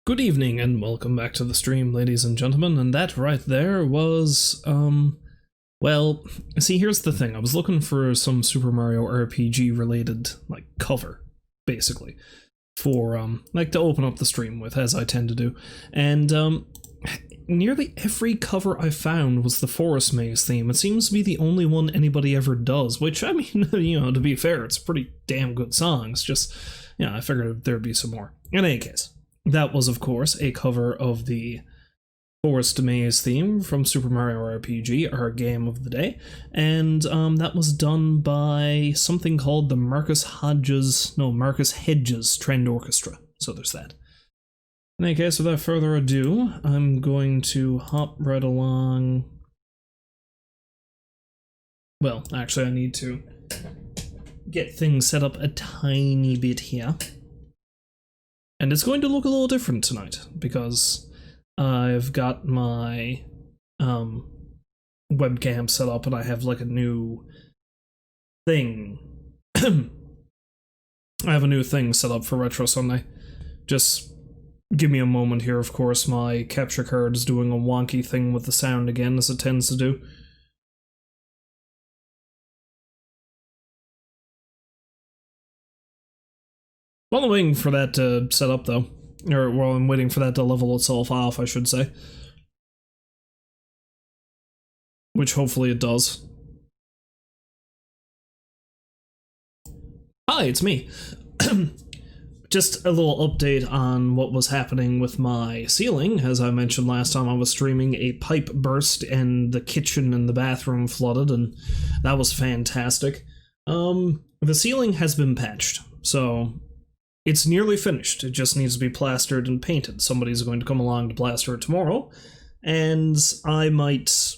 Good evening and welcome back to the stream, ladies and gentlemen, and that right there was, well, see, here's the thing. I was looking for some Super Mario RPG related, like, cover, basically, for, like, to open up the stream with, as I tend to do, and, nearly every cover I found was the Forest Maze theme. It seems to be the only one anybody ever does, which, I mean, you know, to be fair, it's a pretty damn good song. It's just, you know, I figured there'd be some more. In any case. That was, of course, a cover of the Forest Maze theme from Super Mario RPG, our game of the day, and that was done by something called the Marcus Hedges Trend Orchestra, so there's that. In any case, without further ado, I'm going to hop right along. Well, actually I need to get things set up a tiny bit here. And it's going to look a little different tonight, because I've got my webcam set up and I have like a new thing. I have a new thing set up for Retro Sunday. Just give me a moment here, of course. My capture card is doing a wonky thing with the sound again, as it tends to do. While I'm waiting for that to set up, though, or while I'm waiting for that to level itself off, I should say. Which hopefully it does. Hi, it's me. Just a little update on what was happening with my ceiling. As I mentioned last time I was streaming, a pipe burst and the kitchen and the bathroom flooded, and that was fantastic. The ceiling has been patched, so it's nearly finished. It just needs to be plastered and painted. Somebody's going to come along to plaster it tomorrow, and I might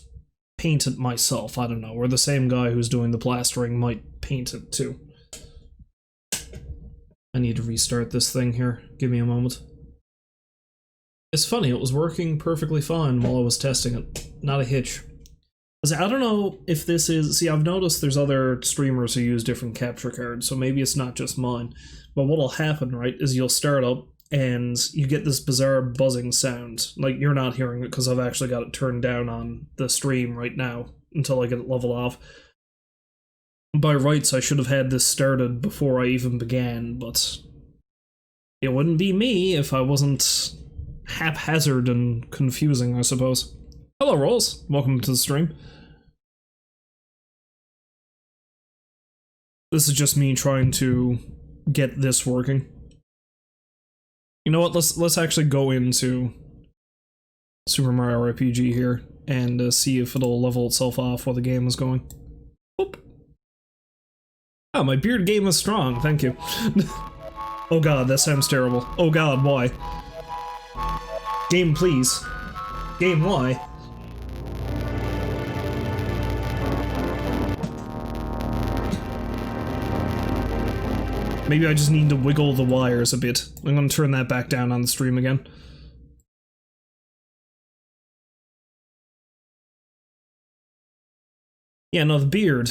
paint it myself. I don't know. Or the same guy who's doing the plastering might paint it too. I need to restart this thing here. Give me a moment. It's funny, it was working perfectly fine while I was testing it. Not a hitch. I don't know if this is... See, I've noticed there's other streamers who use different capture cards, so maybe it's not just mine. But what'll happen, right, is you'll start up and you get this bizarre buzzing sound. Like, you're not hearing it because I've actually got it turned down on the stream right now until I get it leveled off. By rights, I should have had this started before I even began, but it wouldn't be me if I wasn't haphazard and confusing, I suppose. Hello, Rolls. Welcome to the stream. This is just me trying to get this working. You know what? Let's actually go into Super Mario RPG here and see if it'll level itself off while the game is going. Whoop. Oh, my beard game is strong. Thank you. Oh god, that sounds terrible. Oh god, why? Game, please. Game, why? Maybe I just need to wiggle the wires a bit. I'm gonna turn that back down on the stream again. Yeah, no, the beard.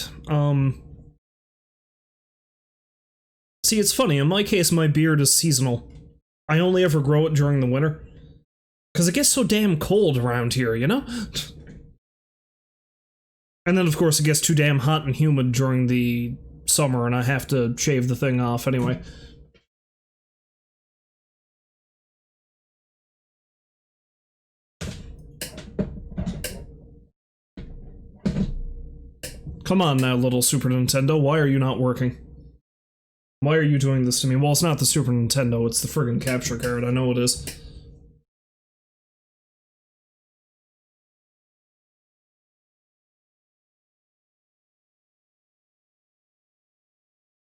See, it's funny, in my case, my beard is seasonal. I only ever grow it during the winter. Because it gets so damn cold around here, you know? And then, of course, it gets too damn hot and humid during the summer, and I have to shave the thing off anyway. Come on now, little Super Nintendo, why are you not working? Why are you doing this to me? Well, it's not the Super Nintendo, it's the friggin' capture card, I know it is.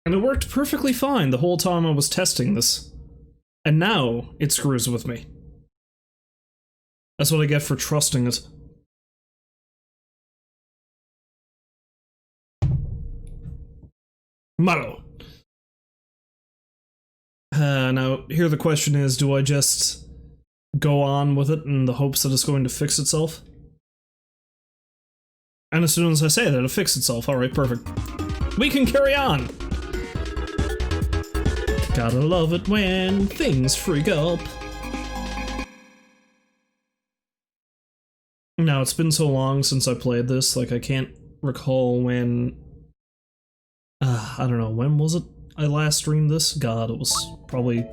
And it worked perfectly fine the whole time I was testing this. And now, it screws with me. That's what I get for trusting it. Mario! Now, here the question is, do I just go on with it in the hopes that it's going to fix itself? And as soon as I say that, it'll fix itself. Alright, perfect. We can carry on! Gotta love it when things freak up. Now, it's been so long since I played this, like, I can't recall when... I don't know, when was it I last streamed this? God, it was probably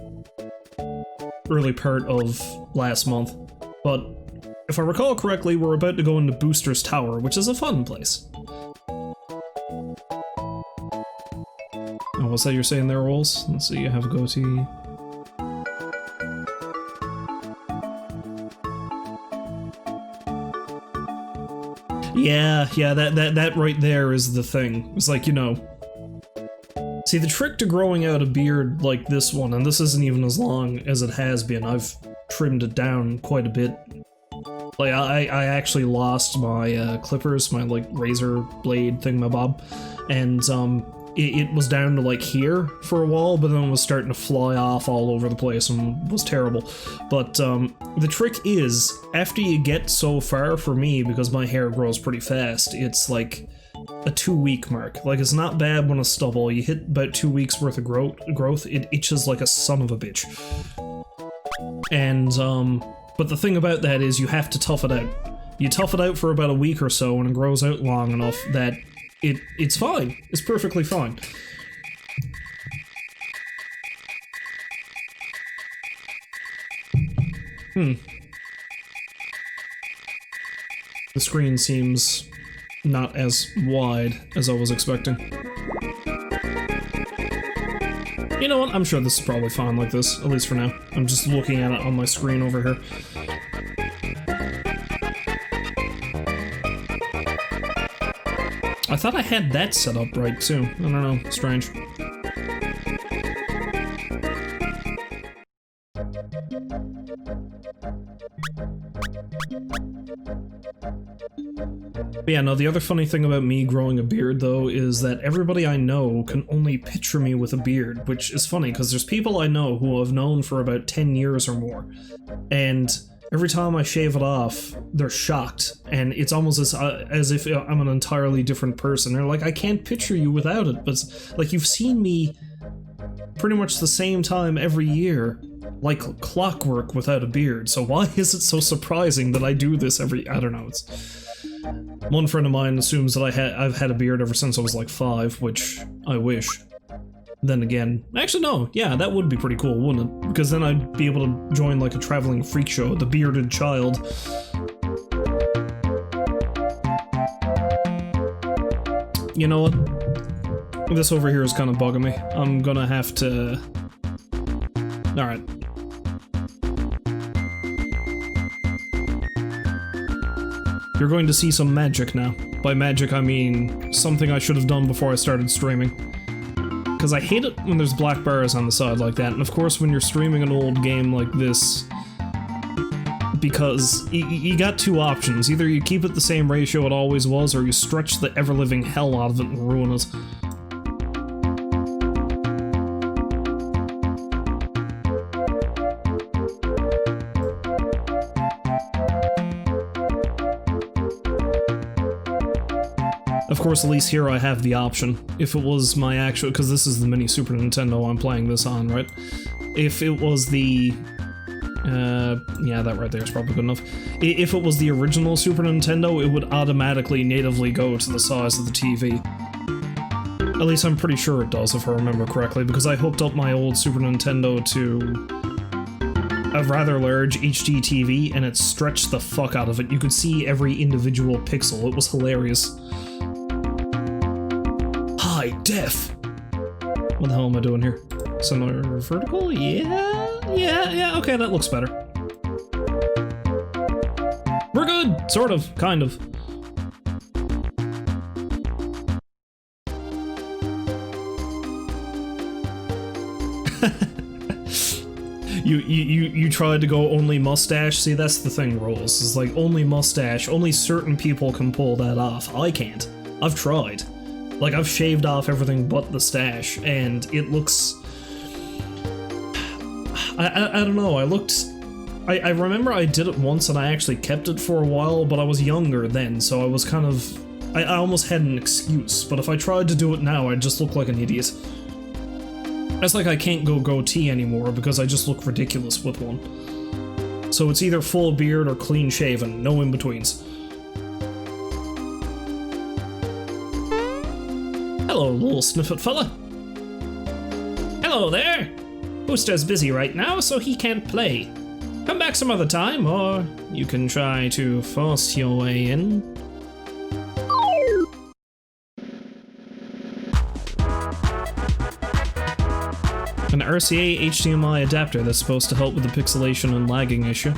early part of last month. But if I recall correctly, we're about to go into Booster's Tower, which is a fun place. Oh, what's that you're saying there, Rolls? Let's see, you have a goatee. Yeah, that right there is the thing. It's like, you know... See, the trick to growing out a beard like this one, and this isn't even as long as it has been, I've trimmed it down quite a bit. Like, I actually lost my clippers, my, like, razor blade thingamabob, and, it was down to, like, here for a while, but then it was starting to fly off all over the place and was terrible. But, the trick is, after you get so far, for me, because my hair grows pretty fast, it's, like, a 2-week mark. Like, it's not bad when it's stubble. You hit about 2 weeks worth of growth, it itches like a son of a bitch. And, but the thing about that is you have to tough it out. You tough it out for about a week or so, and it grows out long enough that it's fine. It's perfectly fine. The screen seems not as wide as I was expecting. You know what? I'm sure this is probably fine like this, at least for now. I'm just looking at it on my screen over here. I thought I had that set up right, too. I don't know. Strange. But yeah, no, the other funny thing about me growing a beard, though, is that everybody I know can only picture me with a beard, which is funny, because there's people I know who I've known for about 10 years or more, and every time I shave it off, they're shocked, and it's almost as if I'm an entirely different person. They're like, I can't picture you without it, but like, you've seen me pretty much the same time every year, like clockwork without a beard, so why is it so surprising that I do this every... I don't know, it's... One friend of mine assumes that I've had a beard ever since I was like 5, which I wish. Then again, actually no, yeah, that would be pretty cool, wouldn't it? Because then I'd be able to join like a traveling freak show, the bearded child. You know what? This over here is kind of bugging me. I'm gonna have to... Alright. You're going to see some magic now. By magic, I mean something I should have done before I started streaming. Because I hate it when there's black bars on the side like that, and of course when you're streaming an old game like this, because you got two options. Either you keep it the same ratio it always was, or you stretch the ever-living hell out of it and ruin it. Of course, at least here I have the option. If it was my actual... because this is the mini Super Nintendo I'm playing this on, right? If it was the... yeah, that right there is probably good enough. If it was the original Super Nintendo, it would automatically natively go to the size of the TV. At least I'm pretty sure it does, if I remember correctly, because I hooked up my old Super Nintendo to a rather large HD TV, and it stretched the fuck out of it. You could see every individual pixel. It was hilarious. High def! What the hell am I doing here? Similar vertical? Yeah, okay, that looks better. We're good! Sort of, kind of. You tried to go only mustache? See, that's the thing, Rolls. It's like, only mustache, only certain people can pull that off. I can't. I've tried. Like, I've shaved off everything but the stash, and it looks... I don't know, I remember I did it once and I actually kept it for a while, but I was younger then, so I was kind of... I almost had an excuse, but if I tried to do it now, I'd just look like an idiot. It's like I can't go goatee anymore because I just look ridiculous with one. So it's either full beard or clean shaven, no in-betweens. Hello, little sniffet fella. Hello there. Booster's busy right now, so he can't play. Come back some other time, or you can try to force your way in. An RCA HDMI adapter that's supposed to help with the pixelation and lagging issue.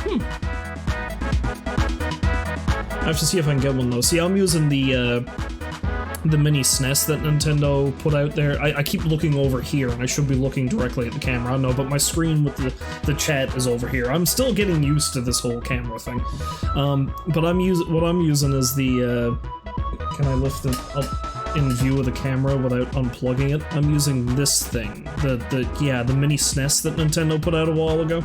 I have to see if I can get one though. See, I'm using the mini SNES that Nintendo put out there. I keep looking over here, and I should be looking directly at the camera. I know, but my screen with the chat is over here. I'm still getting used to this whole camera thing. But what I'm using is the. Can I lift it up in view of the camera without unplugging it? I'm using this thing, the mini SNES that Nintendo put out a while ago.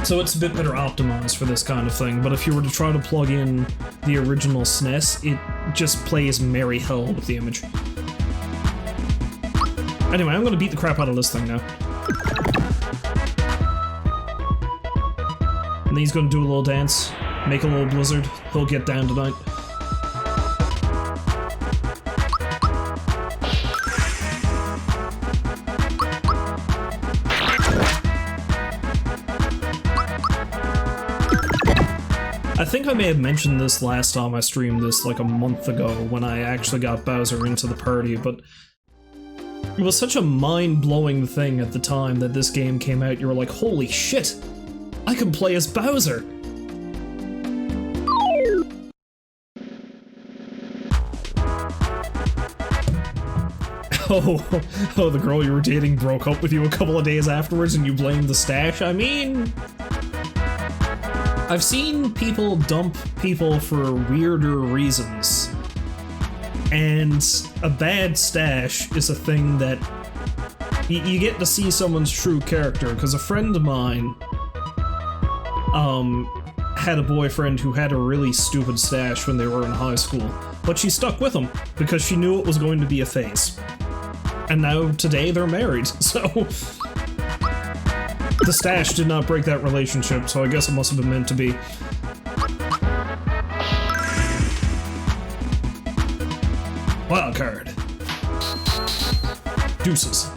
So it's a bit better optimized for this kind of thing, but if you were to try to plug in the original SNES, it just plays merry hell with the image. Anyway, I'm gonna beat the crap out of this thing now. And then he's gonna do a little dance, make a little blizzard, he'll get down tonight. I think I may have mentioned this last time I streamed this like a month ago when I actually got Bowser into the party, but it was such a mind-blowing thing at the time that this game came out. You were like, holy shit, I can play as Bowser! Oh, the girl you were dating broke up with you a couple of days afterwards and you blamed the stash? I mean... I've seen people dump people for weirder reasons, and a bad stash is a thing that you get to see someone's true character, because a friend of mine had a boyfriend who had a really stupid stash when they were in high school, but she stuck with him because she knew it was going to be a phase. And now today they're married, so... The stash did not break that relationship, so I guess it must have been meant to be. Wild card. Deuces.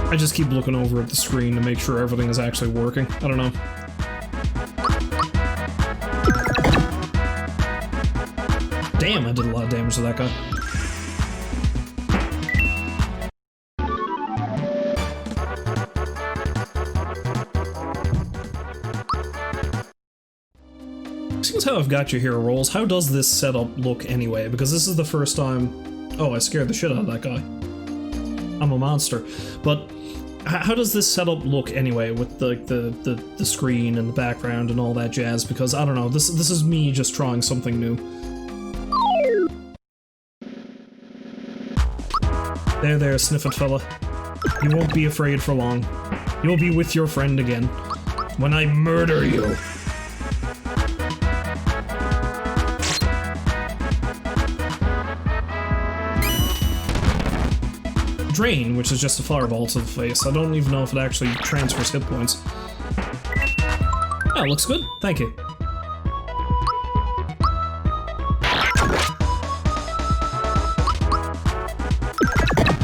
I just keep looking over at the screen to make sure everything is actually working. I don't know. Damn, I did a lot of damage to that guy. Seeing how I've got you here, Rolls, how does this setup look anyway? Because this is the first time... Oh, I scared the shit out of that guy. I'm a monster. But how does this setup look anyway, with the screen and the background and all that jazz? Because, I don't know, this is me just trying something new. There, sniffet fella. You won't be afraid for long. You'll be with your friend again. When I murder you. Drain, which is just a fireball to the face. I don't even know if it actually transfers hit points. Oh, looks good. Thank you.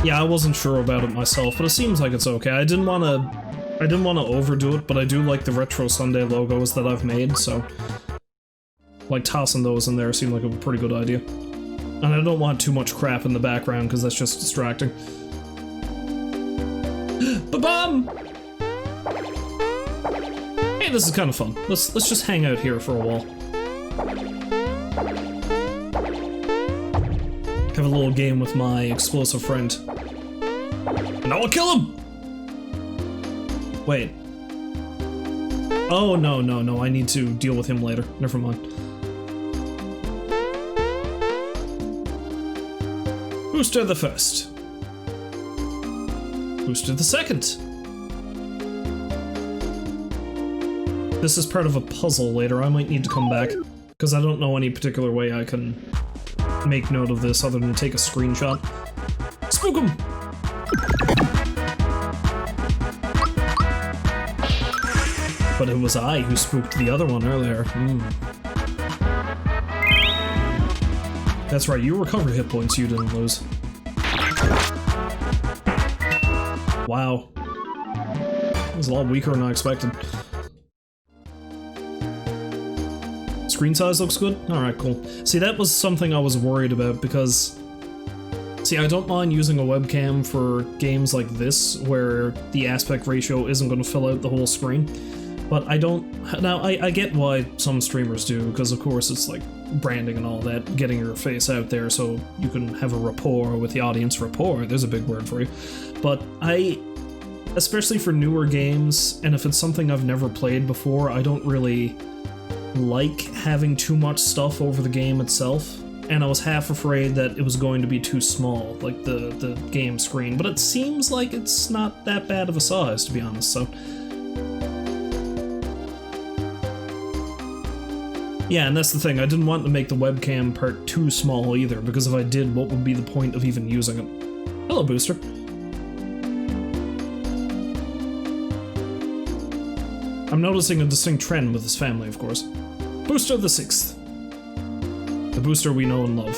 Yeah, I wasn't sure about it myself, but it seems like it's okay. I didn't want to overdo it, but I do like the Retro Sunday logos that I've made, so like tossing those in there seemed like a pretty good idea. And I don't want too much crap in the background because that's just distracting. Ba-bum! Hey, this is kind of fun. Let's just hang out here for a while. Have a little game with my explosive friend. And I will kill him! Wait. Oh, no, I need to deal with him later. Never mind. Booster the first. Booster the second. This is part of a puzzle later. I might need to come back, because I don't know any particular way I can make note of this other than take a screenshot. Spook him! But it was I who spooked the other one earlier. That's right, you recover hit points you didn't lose. Wow. It was a lot weaker than I expected. Screen size looks good? Alright, cool. See, that was something I was worried about because... See, I don't mind using a webcam for games like this, where the aspect ratio isn't going to fill out the whole screen. But I don't... Now, I get why some streamers do, because of course it's like branding and all that, getting your face out there so you can have a rapport with the audience. Rapport, there's a big word for you. But especially for newer games, and if it's something I've never played before, I don't really like having too much stuff over the game itself. And I was half afraid that it was going to be too small, like the game screen, but it seems like it's not that bad of a size, to be honest, so... Yeah, and that's the thing, I didn't want to make the webcam part too small either, because if I did, what would be the point of even using it? Hello, Booster. I'm noticing a distinct trend with this family, of course. Booster the 6th. The Booster we know and love.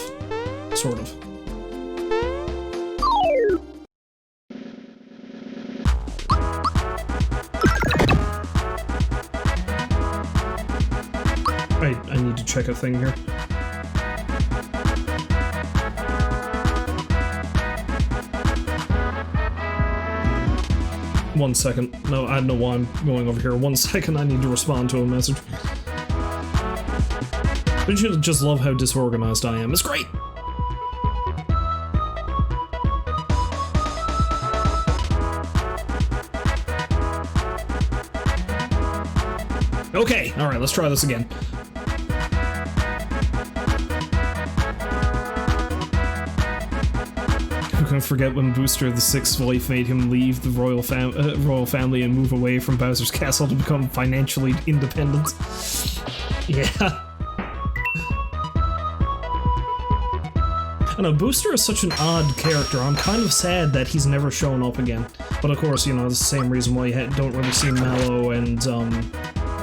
Sort of. I need to check a thing here. One second. No, I don't know why I'm going over here. 1 second, I need to respond to a message. Don't you just love how disorganized I am? It's great! Okay, alright, let's try this again. Who can forget when Booster the 6th wife made him leave the royal family and move away from Bowser's castle to become financially independent? Yeah. I know, Booster is such an odd character. I'm kind of sad that he's never shown up again. But of course, you know, it's the same reason why you don't really see Mallow and,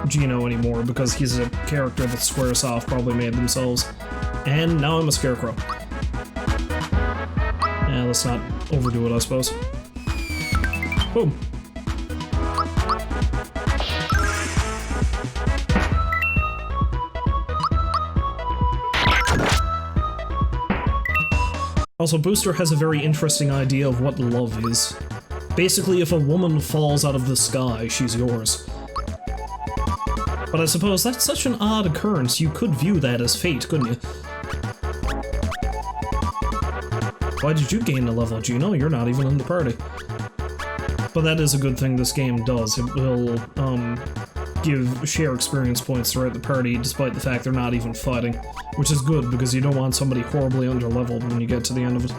Gino anymore, because he's a character that Squaresoft probably made themselves. And now I'm a Scarecrow. Yeah, let's not overdo it, I suppose. Boom. Also, Booster has a very interesting idea of what love is. Basically, if a woman falls out of the sky, she's yours. But I suppose that's such an odd occurrence, you could view that as fate, couldn't you? Why did you gain a level, Gino? You're not even in the party. But that is a good thing this game does. It will, share experience points throughout the party, despite the fact they're not even fighting. Which is good, because you don't want somebody horribly under-leveled when you get to the end of it.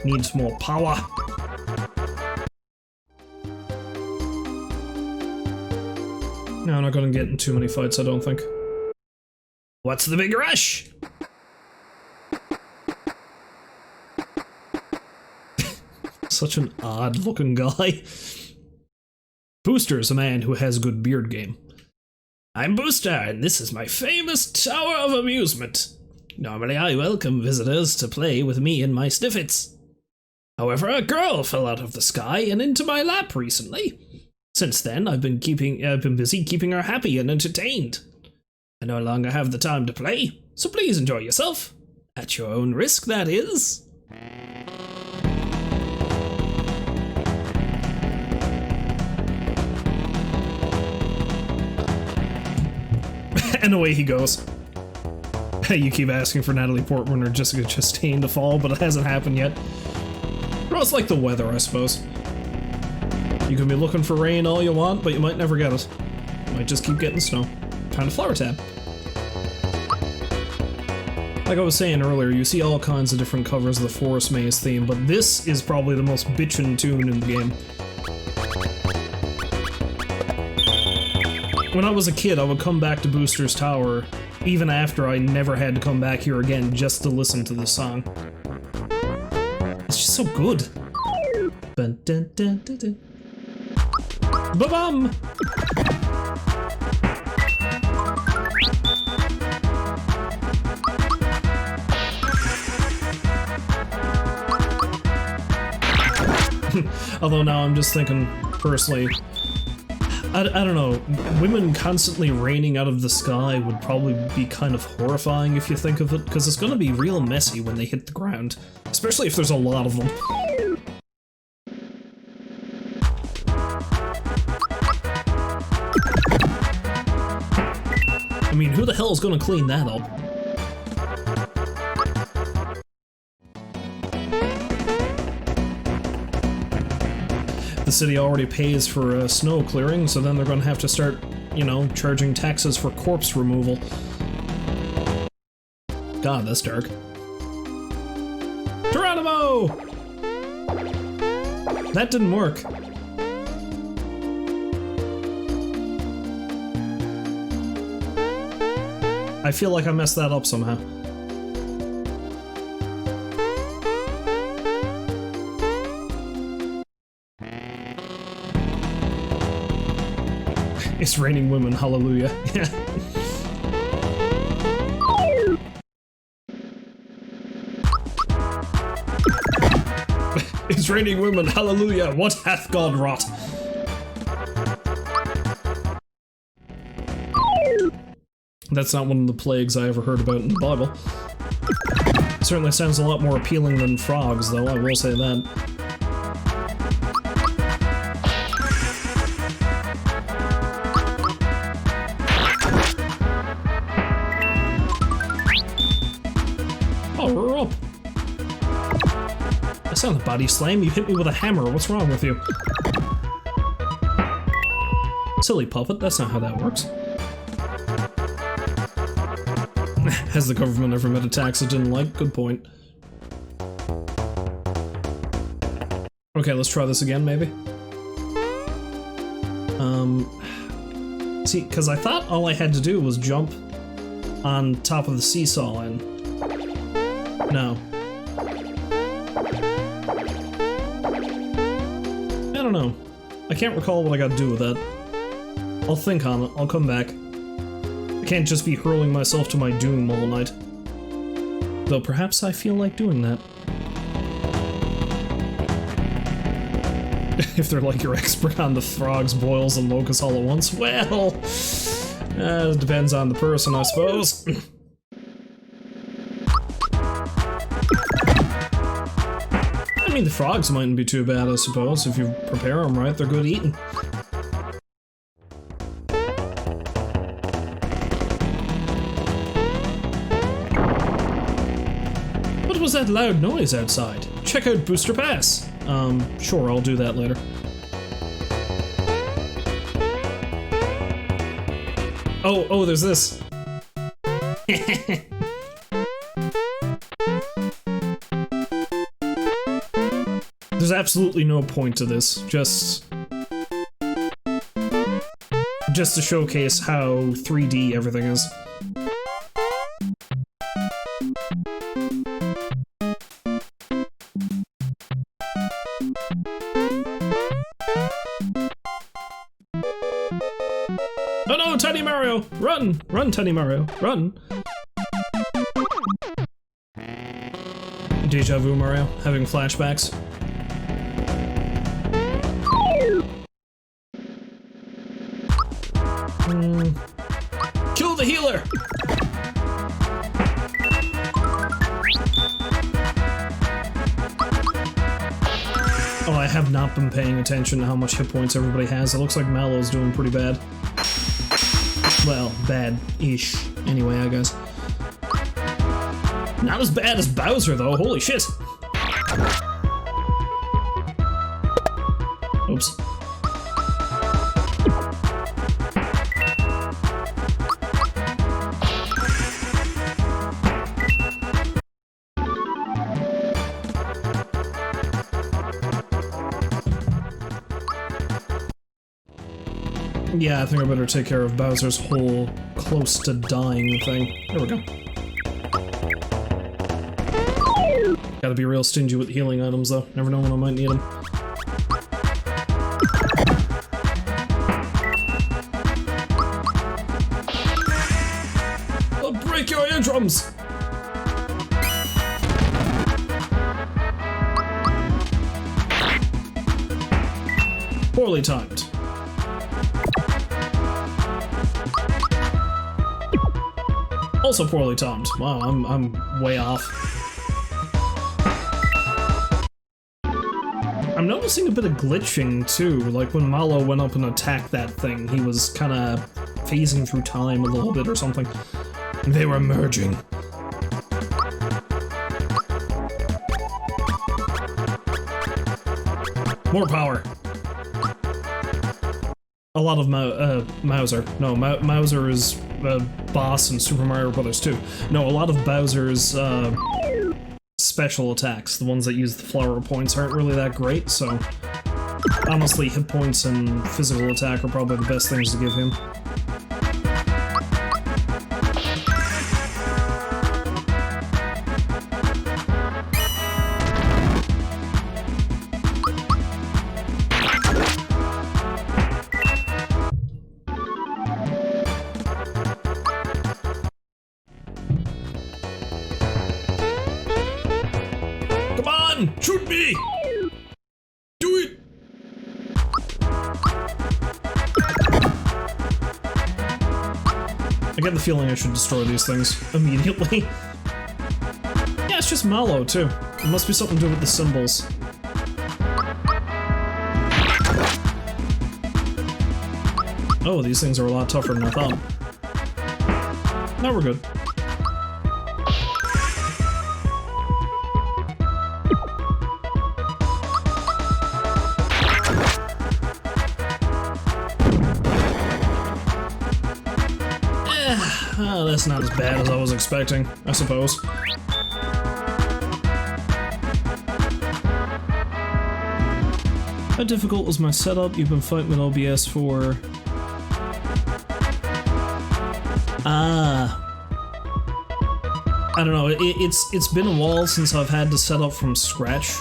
Needs more power. No, I'm not gonna get in too many fights, I don't think. What's the big rush? Such an odd-looking guy. Booster's a man who has good beard game. I'm Booster, and this is my famous Tower of Amusement. Normally I welcome visitors to play with me and my sniffets. However, a girl fell out of the sky and into my lap recently. Since then, I've been busy keeping her happy and entertained. I no longer have the time to play, so please enjoy yourself. At your own risk, that is. And away he goes. You keep asking for Natalie Portman or Jessica Chastain to fall, but it hasn't happened yet. Well, it's like the weather, I suppose. You can be looking for rain all you want, but you might never get it. You might just keep getting snow. Kind of flower tab. Like I was saying earlier, you see all kinds of different covers of the Forest Maze theme, but this is probably the most bitchin' tune in the game. When I was a kid, I would come back to Booster's Tower, even after I never had to come back here again just to listen to this song. It's just so good. Dun, dun, dun, dun, dun. Ba-bum! Although now I'm just thinking, personally, I don't know, women constantly raining out of the sky would probably be kind of horrifying if you think of it, because it's going to be real messy when they hit the ground, especially if there's a lot of them. I mean, who the hell is going to clean that up? The city already pays for snow clearing, so then they're going to have to start, you know, charging taxes for corpse removal. God, that's dark. Geronimo! That didn't work. I feel like I messed that up somehow. It's raining women, hallelujah. It's raining women, hallelujah, what hath God wrought? That's not one of the plagues I ever heard about in the Bible. Certainly sounds a lot more appealing than frogs, though, I will say that. That's not a body slam, you hit me with a hammer, what's wrong with you? Silly puppet, that's not how that works. Has the government ever met a tax it didn't like? Good point. Okay, let's try this again, maybe? See, because I thought all I had to do was jump on top of the seesaw and... No. I don't know. I can't recall what I gotta do with that. I'll think on it, I'll come back. I can't just be hurling myself to my doom all night. Though perhaps I feel like doing that. If they're like you're expert on the frogs, boils, and locusts all at once, well... it depends on the person, I suppose. I mean, the frogs mightn't be too bad, I suppose. If you prepare them right, they're good eating. What was that loud noise outside? Check out Booster Pass. Sure, I'll do that later. Oh, there's this. There's absolutely no point to this, just to showcase how 3D everything is. Oh no, Tiny Mario! Run! Run, Tiny Mario, run! Deja vu Mario, having flashbacks. Kill the healer! Oh, I have not been paying attention to how much hit points everybody has. It looks like Mallow's doing pretty bad. Well, bad-ish. Anyway, I guess. Not as bad as Bowser, though. Holy shit! Oops. Yeah, I think I better take care of Bowser's whole close to dying thing. There we go. Gotta be real stingy with healing items though. Never know when I might need them. break your eardrums! Poorly timed. Also poorly timed. Wow, I'm way off. I'm noticing a bit of glitching too, like when Malo went up and attacked that thing, he was kinda phasing through time a little bit or something. They were merging. More power. A lot of Mauser. No, Mauser is boss in Super Mario Bros. 2. No, a lot of Bowser's special attacks, the ones that use the flower points, aren't really that great, so honestly, hit points and physical attack are probably the best things to give him. Shoot me! Do it! I get the feeling I should destroy these things immediately. Yeah, it's just Malo, too. It must be something to do with the symbols. Oh, these things are a lot tougher than I thought. Now we're good. That's not as bad as I was expecting, I suppose. How difficult was my setup? You've been fighting with OBS for... I don't know, it's been a while since I've had to set up from scratch.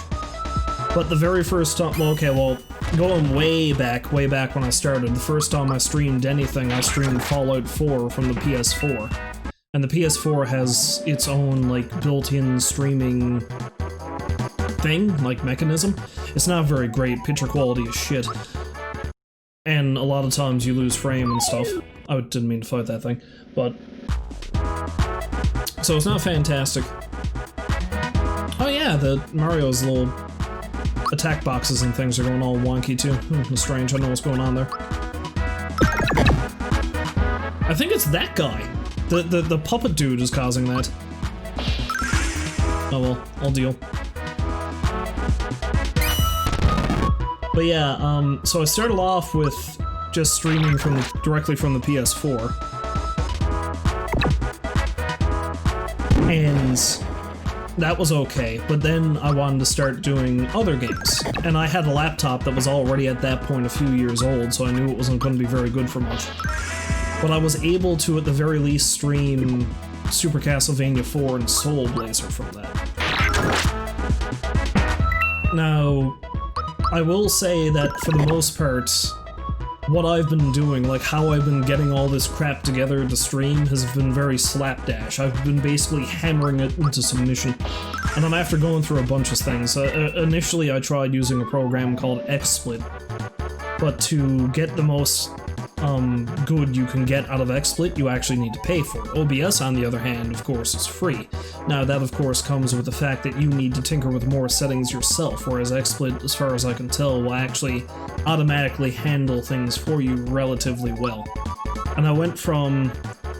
But the very first time, well, okay, well, going way back when I started, the first time I streamed anything, I streamed Fallout 4 from the PS4. And the PS4 has its own, like, built-in streaming thing, like, mechanism. It's not very great, picture quality is shit. And a lot of times you lose frame and stuff. I didn't mean to fight that thing, but... So it's not fantastic. Oh yeah, the Mario's little attack boxes and things are going all wonky too. Strange, I don't know what's going on there. I think it's that guy. The puppet dude is causing that. Oh well, I'll deal. But yeah, so I started off with just streaming directly from the PS4. And that was okay, but then I wanted to start doing other games. And I had a laptop that was already at that point a few years old, so I knew it wasn't going to be very good for much. But I was able to, at the very least, stream Super Castlevania 4 and Soul Blazer from that. Now, I will say that for the most part, what I've been doing, like how I've been getting all this crap together to stream, has been very slapdash. I've been basically hammering it into submission. And I'm after going through a bunch of things. Initially I tried using a program called XSplit, but to get the most good you can get out of XSplit, you actually need to pay for it. OBS, on the other hand, of course, is free. Now, that of course comes with the fact that you need to tinker with more settings yourself, whereas XSplit, as far as I can tell, will actually automatically handle things for you relatively well. And I went from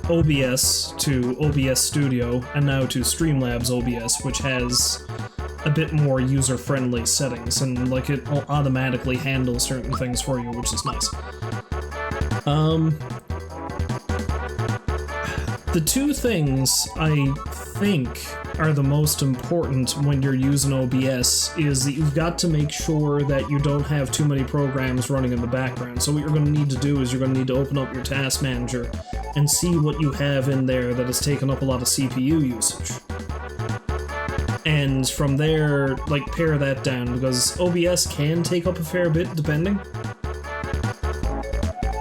OBS to OBS Studio, and now to Streamlabs OBS, which has a bit more user-friendly settings, and like it will automatically handle certain things for you, which is nice. The two things I think are the most important when you're using OBS is that you've got to make sure that you don't have too many programs running in the background. So what you're going to need to do is you're going to need to open up your task manager and see what you have in there that has taken up a lot of CPU usage. And from there, like, pare that down, because OBS can take up a fair bit, depending.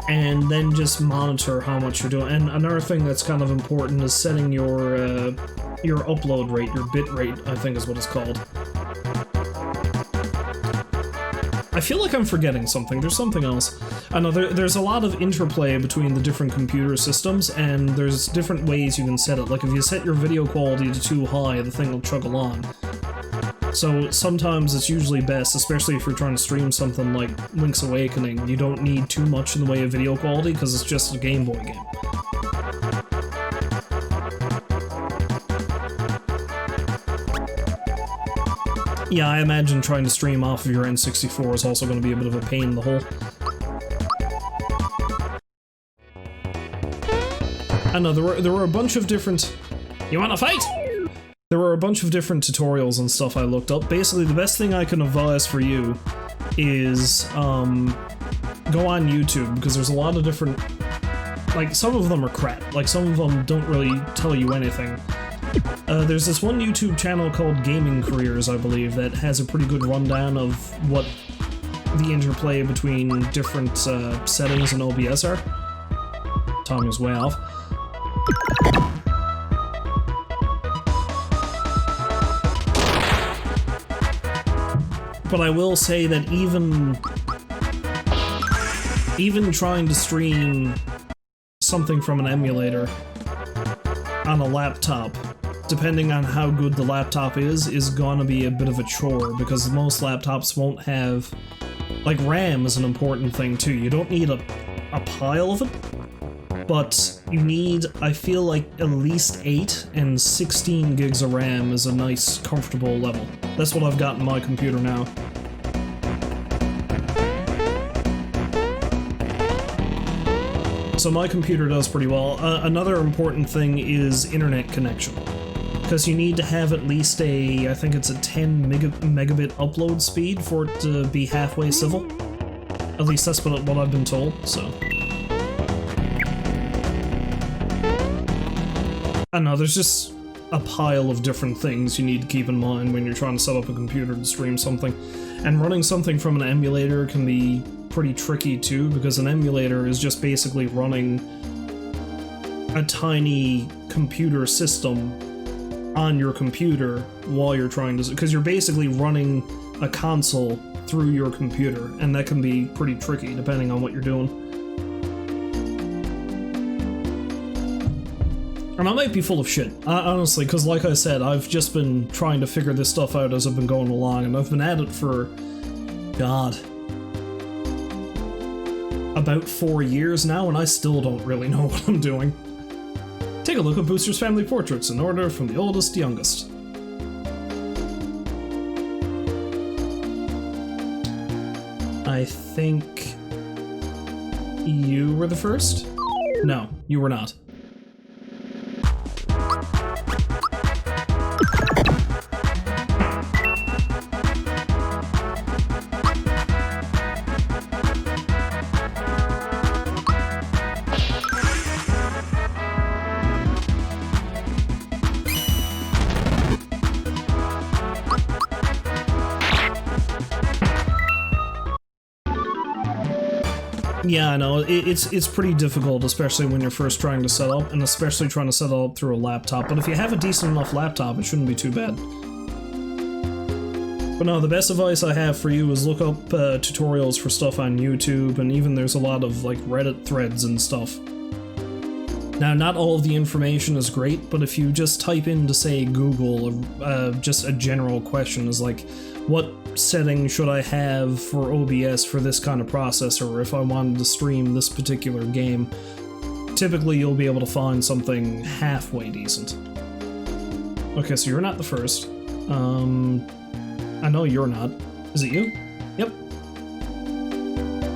and then just monitor how much you're doing. And another thing that's kind of important is setting your upload rate, your bit rate, I think is what it's called. I feel like I'm forgetting something. There's something else. I know there's a lot of interplay between the different computer systems, and there's different ways you can set it. Like if you set your video quality to too high, the thing will chug along. So sometimes it's usually best, especially if you're trying to stream something like Link's Awakening, you don't need too much in the way of video quality because it's just a Game Boy game. Yeah, I imagine trying to stream off of your N64 is also going to be a bit of a pain in the hole. I know, there were a bunch of different... You wanna fight? There were a bunch of different tutorials and stuff I looked up. Basically, the best thing I can advise for you is, go on YouTube, because there's a lot of different... Like, some of them are crap. Like, some of them don't really tell you anything. There's this one YouTube channel called Gaming Careers, I believe, that has a pretty good rundown of what the interplay between different settings in OBS are. Timing's way off. But I will say that even trying to stream something from an emulator on a laptop, depending on how good the laptop is gonna be a bit of a chore, because most laptops won't have... Like, RAM is an important thing too. You don't need a pile of it, but you need, I feel like, at least 8, and 16 gigs of RAM is a nice, comfortable level. That's what I've got in my computer now. So my computer does pretty well. Another important thing is internet connection. Because you need to have at least I think it's a 10 megabit upload speed for it to be halfway civil. At least that's what I've been told, so. I don't know, there's just a pile of different things you need to keep in mind when you're trying to set up a computer to stream something. And running something from an emulator can be pretty tricky too, because an emulator is just basically running a tiny computer system on your computer while you're trying to... Because you're basically running a console through your computer, and that can be pretty tricky depending on what you're doing. And I might be full of shit, honestly, because like I said, I've just been trying to figure this stuff out as I've been going along, and I've been at it for... God... about 4 years now, and I still don't really know what I'm doing. Take a look at Booster's family portraits in order from the oldest to youngest. I think... you were the first? No, you were not. Yeah, I know, it's pretty difficult, especially when you're first trying to set up, and especially trying to set up through a laptop, but if you have a decent enough laptop, it shouldn't be too bad. But no, the best advice I have for you is look up tutorials for stuff on YouTube, and even there's a lot of, like, Reddit threads and stuff. Now, not all of the information is great, but if you just type into, say, Google, just a general question is like, what setting should I have for OBS for this kind of processor if I wanted to stream this particular game? Typically, you'll be able to find something halfway decent. Okay, so you're not the first. I know you're not. Is it you? Yep.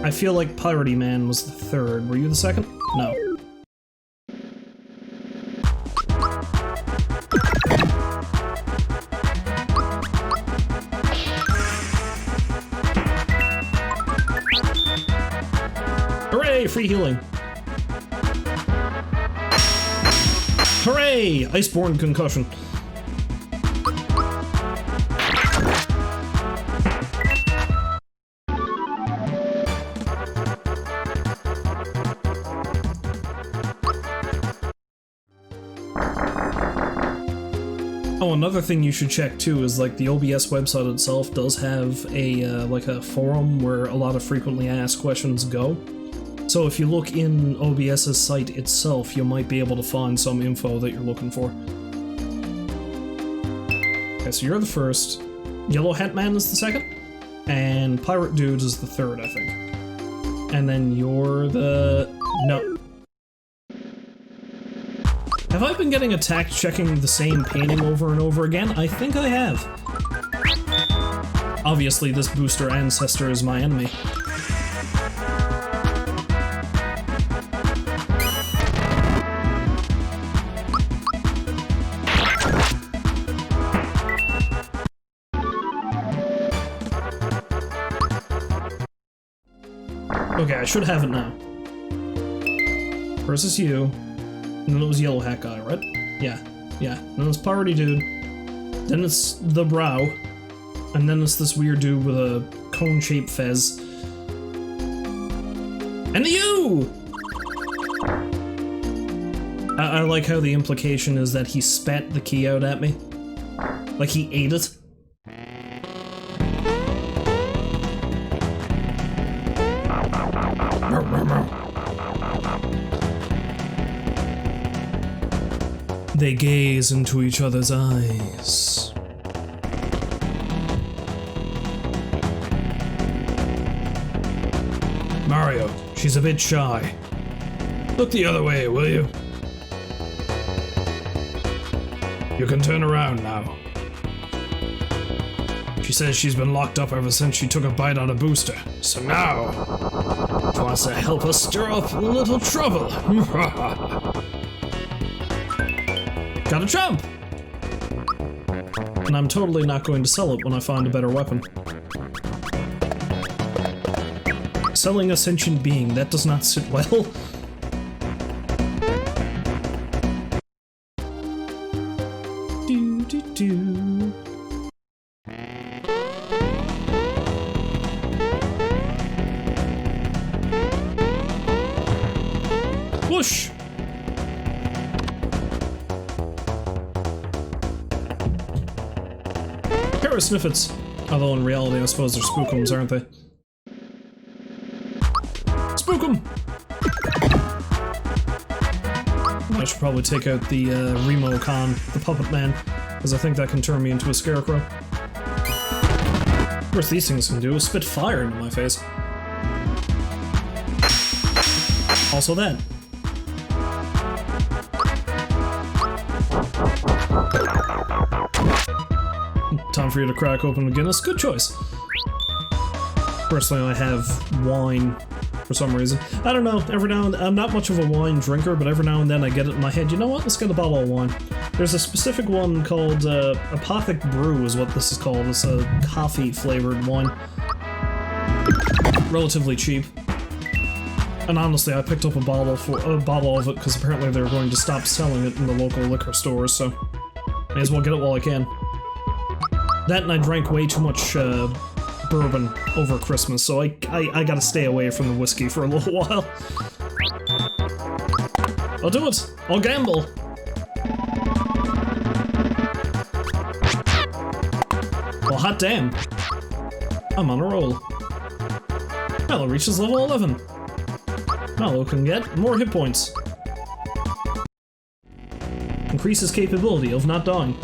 I feel like Piratey Man was the third. Were you the second? No. Hooray! Free healing. Hooray! Iceborne concussion. Oh, another thing you should check too is like the OBS website itself does have a like a forum where a lot of frequently asked questions go. So if you look in OBS's site itself, you might be able to find some info that you're looking for. Okay, so you're the first. Yellow Hat Man is the second, and Pirate Dude is the third, I think. And then you're the... no. Have I been getting attacked checking the same painting over and over again? I think I have. Obviously, this booster ancestor is my enemy. Okay, I should have it now. First is you. And then it was Yellow Hat Guy, right? Yeah. Then it's Party Dude. Then it's the Brow. And then it's this weird dude with a cone-shaped fez. And you! I like how the implication is that he spat the key out at me. Like he ate it. They gaze into each other's eyes. Mario, she's a bit shy. Look the other way, will you? You can turn around now. She says she's been locked up ever since she took a bite on a booster. So now, she wants to help us stir up a little trouble. Got a jump! And I'm totally not going to sell it when I find a better weapon. Selling a sentient being, that does not sit well. Do. Whoosh! Sniffets. Although in reality, I suppose they're spookums, aren't they? Spookum! I should probably take out the Remo Con, the Puppet Man, because I think that can turn me into a scarecrow. Of course, these things can do is spit fire into my face. Also that. Time for you to crack open a Guinness. Good choice. Personally, I have wine for some reason. I don't know, every now and then, I'm not much of a wine drinker, but every now and then I get it in my head, you know what, let's get a bottle of wine. There's a specific one called Apothic Brew is what this is called. It's a coffee-flavored wine. Relatively cheap. And honestly, I picked up a bottle of it because apparently they're going to stop selling it in the local liquor stores, so may as well get it while I can. That and I drank way too much bourbon over Christmas, so I gotta stay away from the whiskey for a little while. I'll do it! I'll gamble! Well, hot damn. I'm on a roll. Mallow reaches level 11. Mallow can get more hit points. Increases capability of not dying.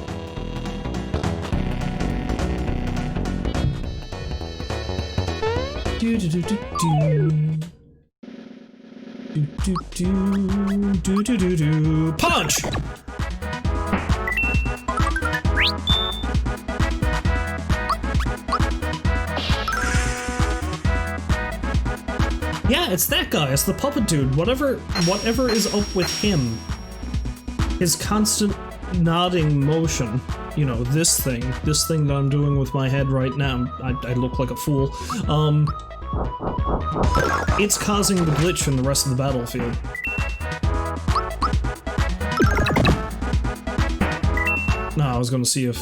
Punch! Yeah, it's that guy, it's the puppet dude. Whatever is up with him. His constant nodding motion. You know, this thing that I'm doing with my head right now, I look like a fool. It's causing the glitch in the rest of the battlefield. No, I was gonna see if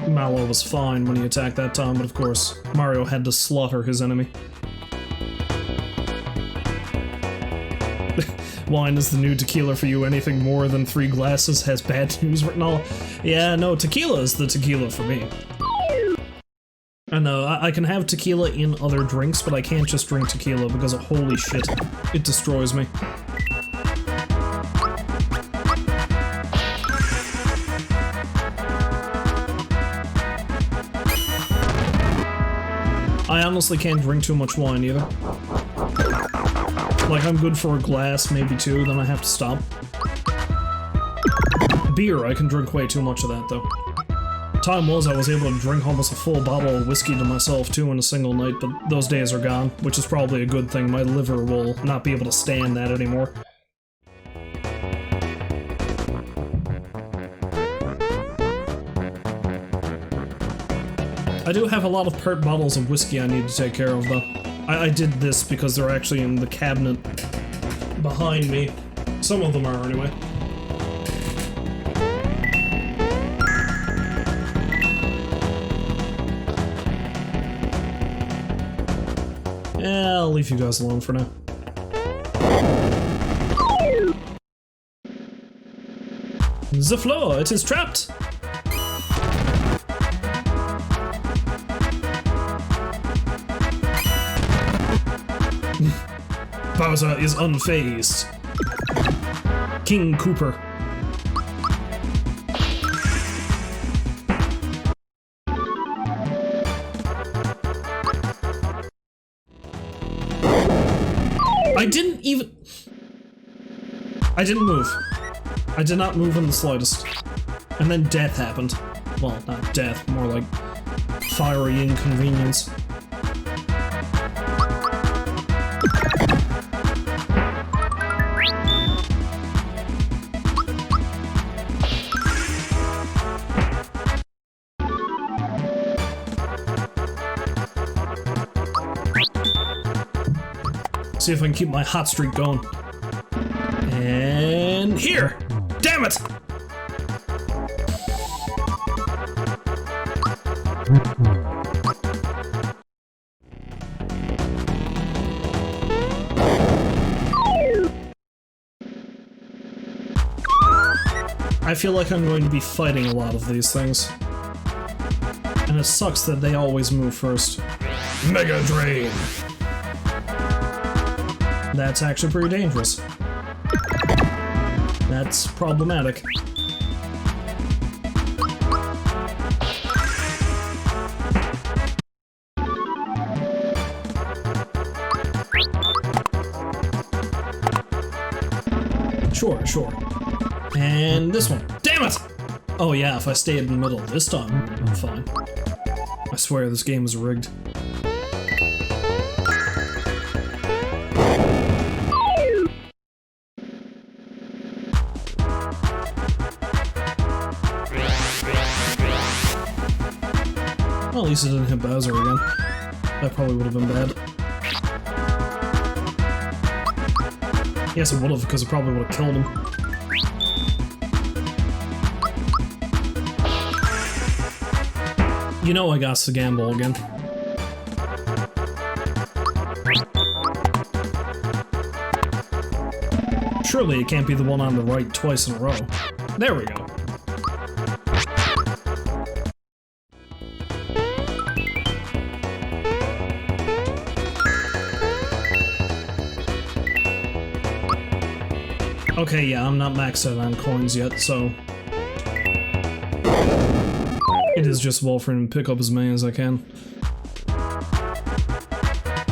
Mallow was fine when he attacked that time, but of course, Mario had to slaughter his enemy. Wine is the new tequila for you. Anything more than 3 glasses has bad news written all. Yeah, no, tequila is the tequila for me. I know, I can have tequila in other drinks, but I can't just drink tequila because of holy shit, it destroys me. I honestly can't drink too much wine either. Like, I'm good for a glass, maybe 2, then I have to stop. Beer, I can drink way too much of that, though. Time was I was able to drink almost a full bottle of whiskey to myself, too, in a single night, but those days are gone, which is probably a good thing. My liver will not be able to stand that anymore. I do have a lot of pert bottles of whiskey I need to take care of, though. I did this because they're actually in the cabinet behind me. Some of them are, anyway. Yeah, I'll leave you guys alone for now. The floor, it is trapped! Bowser is unfazed. King Kooper. I didn't move. I did not move in the slightest. And then death happened. Well, not death, more like fiery inconvenience. See if I can keep my hot streak going. And here! Damn it! I feel like I'm going to be fighting a lot of these things. And it sucks that they always move first. Mega Drain! That's actually pretty dangerous. That's problematic. Sure, sure. And this one. Damn it! Oh yeah, if I stay in the middle this time, I'm fine. I swear this game is rigged. Well, at least it didn't hit Bowser again. That probably would have been bad. Yes, it would have, because it probably would have killed him. You know I got to gamble again. Surely it can't be the one on the right twice in a row. There we go. Okay, yeah, I'm not maxed out on coins yet, so... It is just Wolfram and pick up as many as I can.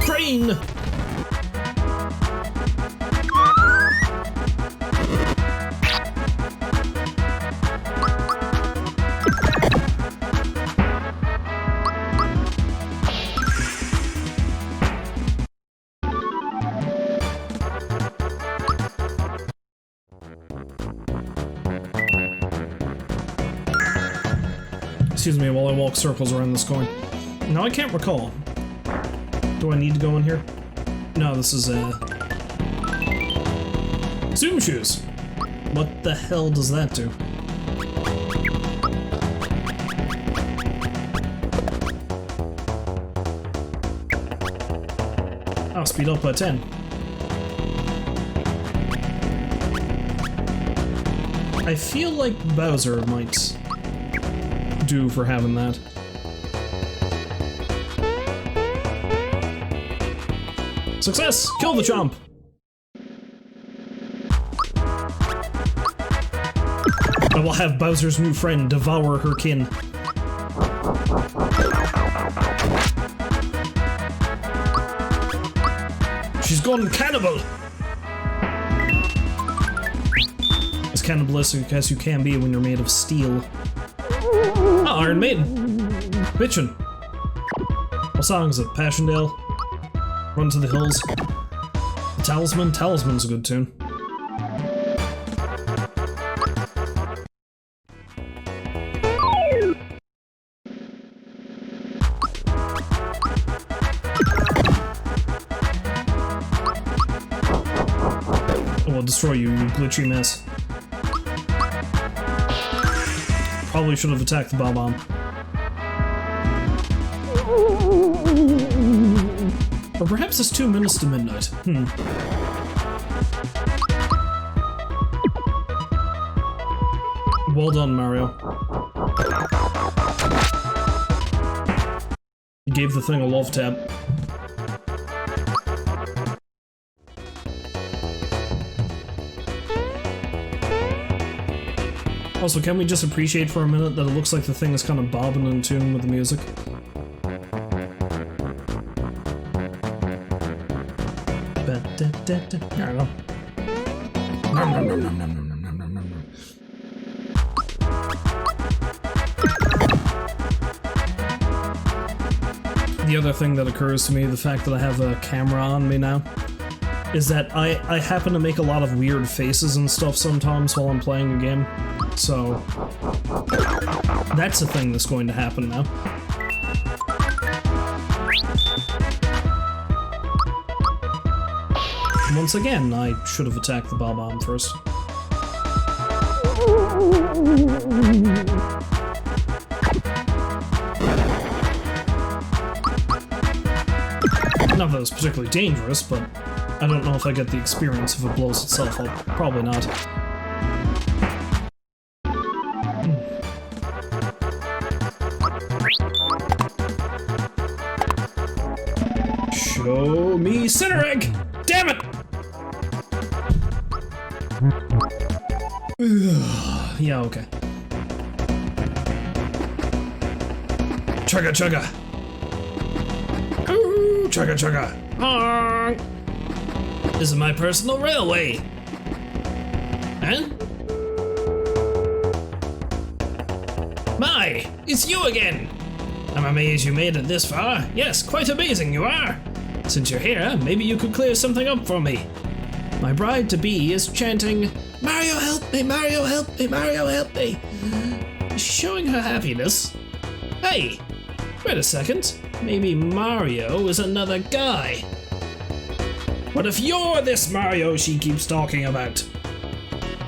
Train! Excuse me while I walk circles around this coin. Now I can't recall. Do I need to go in here? No, this is Zoom shoes! What the hell does that do? Oh, speed up by 10. I feel like Bowser might do for having that. Success! Kill the chomp! I will have Bowser's new friend devour her kin. She's gone cannibal! As cannibalistic as you can be when you're made of steel. Oh, Iron Maiden! Bitchin'. What song is it? Passchendaele? Run to the Hills? The Talisman? Talisman's a good tune. I'll destroy you, you glitchy mess. Probably should have attacked the Bob-omb. Or perhaps it's 2 minutes to midnight. Well done, Mario. You gave the thing a love tap. Also, can we just appreciate for a minute that it looks like the thing is kind of bobbing in tune with the music? There we go. The other thing that occurs to me, the fact that I have a camera on me now, is that I happen to make a lot of weird faces and stuff sometimes while I'm playing a game. So, that's a thing that's going to happen now. Once again, I should have attacked the Bob-omb first. Not that it was particularly dangerous, but I don't know if I get the experience if it blows itself up. Probably not. Show me Center Egg! Damn it! Yeah, okay. Chugga chugga! Ooh, chugga chugga! Honk! This is my personal railway! Huh? My! It's you again! I'm amazed you made it this far. Yes, quite amazing you are! Since you're here, maybe you could clear something up for me. My bride-to-be is chanting, Mario help me, Mario help me, Mario help me. Is she showing her happiness? Hey, wait a second. Maybe Mario is another guy. What if you're this Mario she keeps talking about?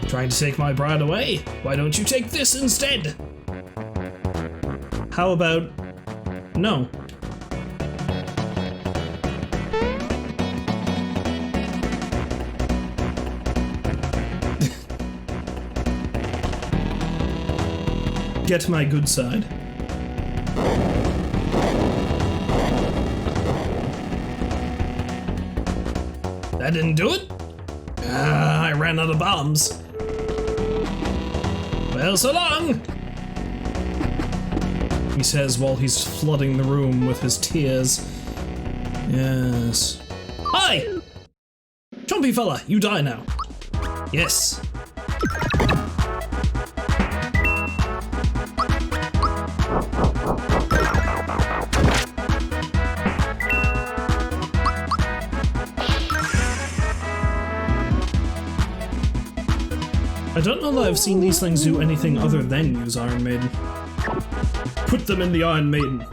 Trying to take my bride away? Why don't you take this instead? How about no? Get my good side. That didn't do it? I ran out of bombs. Well, so long! He says while he's flooding the room with his tears. Yes. Hi! Chompy fella, you die now. Yes. I don't know that I've seen these things do anything other than use Iron Maiden. Put them in the Iron Maiden.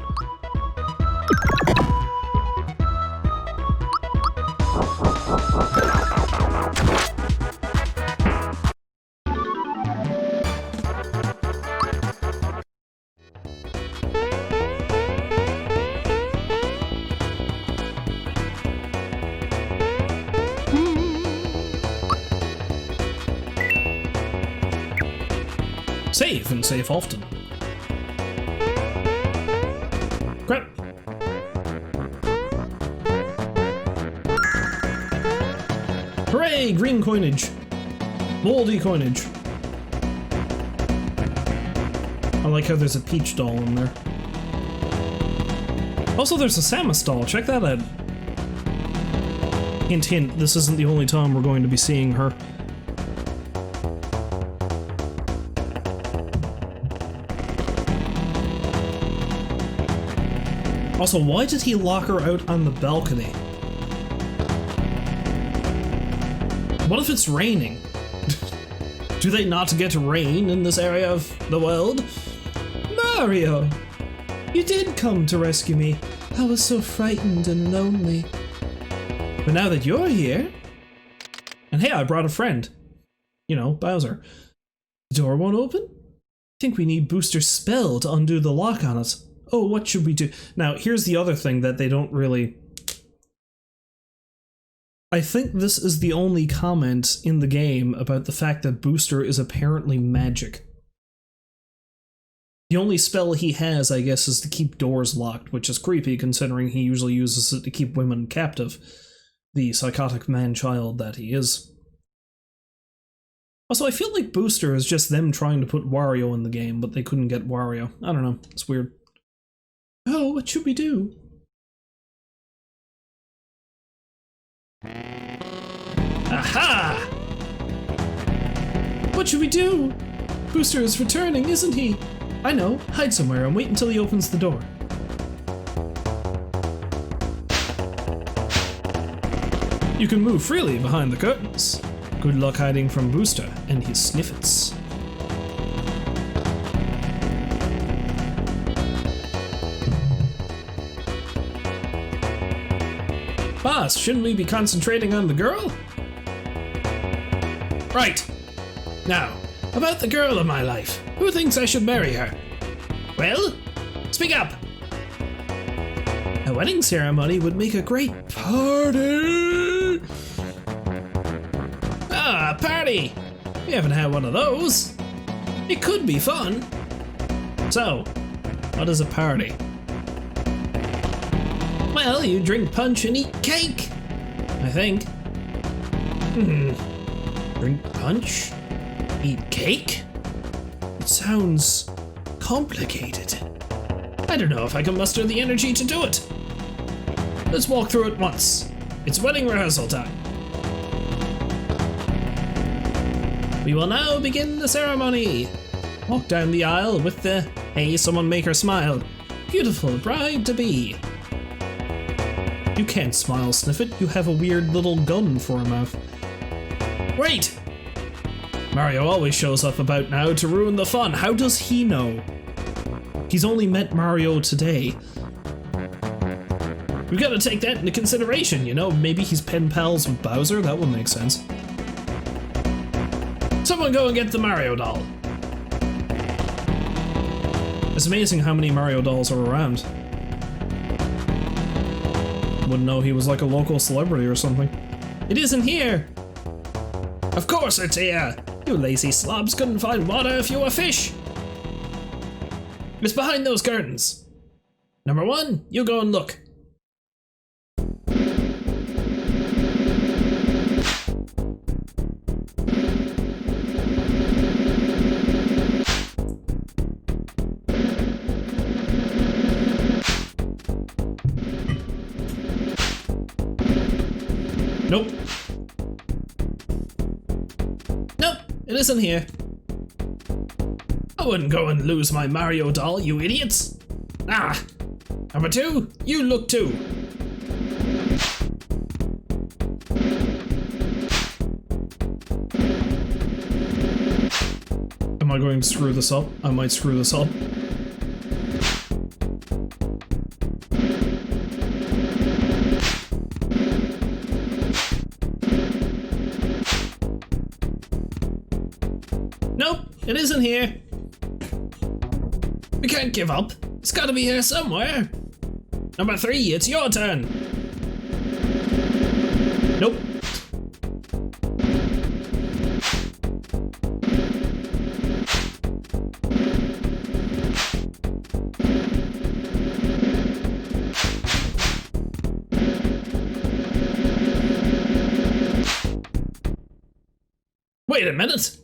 Save, and save often. Crap. Hooray! Green coinage. Moldy coinage. I like how there's a Peach doll in there. Also, there's a Samus doll. Check that out. Hint, hint, this isn't the only time we're going to be seeing her. Also, why did he lock her out on the balcony? What if it's raining? Do they not get rain in this area of the world? Mario! You did come to rescue me. I was so frightened and lonely. But now that you're here... And hey, I brought a friend. You know, Bowser. The door won't open? I think we need Booster's spell to undo the lock on it. Oh, what should we do? Now, here's the other thing that they don't really... I think this is the only comment in the game about the fact that Booster is apparently magic. The only spell he has, I guess, is to keep doors locked, which is creepy considering he usually uses it to keep women captive. The psychotic man-child that he is. Also, I feel like Booster is just them trying to put Wario in the game, but they couldn't get Wario. I don't know, it's weird. Oh, what should we do? Aha! What should we do? Booster is returning, isn't he? I know, hide somewhere and wait until he opens the door. You can move freely behind the curtains. Good luck hiding from Booster and his sniffets. Boss, shouldn't we be concentrating on the girl? Right. Now, about the girl of my life. Who thinks I should marry her? Well, speak up. A wedding ceremony would make a great party. Ah, a party. We haven't had one of those. It could be fun. So, what is a party? Well, you drink punch and eat cake, I think. Drink punch? Eat cake? It sounds complicated. I don't know if I can muster the energy to do it. Let's walk through it once. It's wedding rehearsal time. We will now begin the ceremony. Walk down the aisle with the, hey, someone make her smile, beautiful bride-to-be. You can't smile, Sniffet. You have a weird little gun for a mouth. Wait! Mario always shows up about now to ruin the fun. How does he know? He's only met Mario today. We've got to take that into consideration, you know? Maybe he's pen pals with Bowser? That would make sense. Someone go and get the Mario doll. It's amazing how many Mario dolls are around. Wouldn't know he was like a local celebrity or something. It isn't here! Of course it's here! You lazy slobs couldn't find water if you were fish! It's behind those curtains. Number one, you go and look. Nope. Nope, it isn't here. I wouldn't go and lose my Mario doll, you idiots. Ah! Number two, you look too. Am I going to screw this up? I might screw this up. Nope, it isn't here. We can't give up. It's gotta be here somewhere. Number three, it's your turn. Nope. Wait a minute!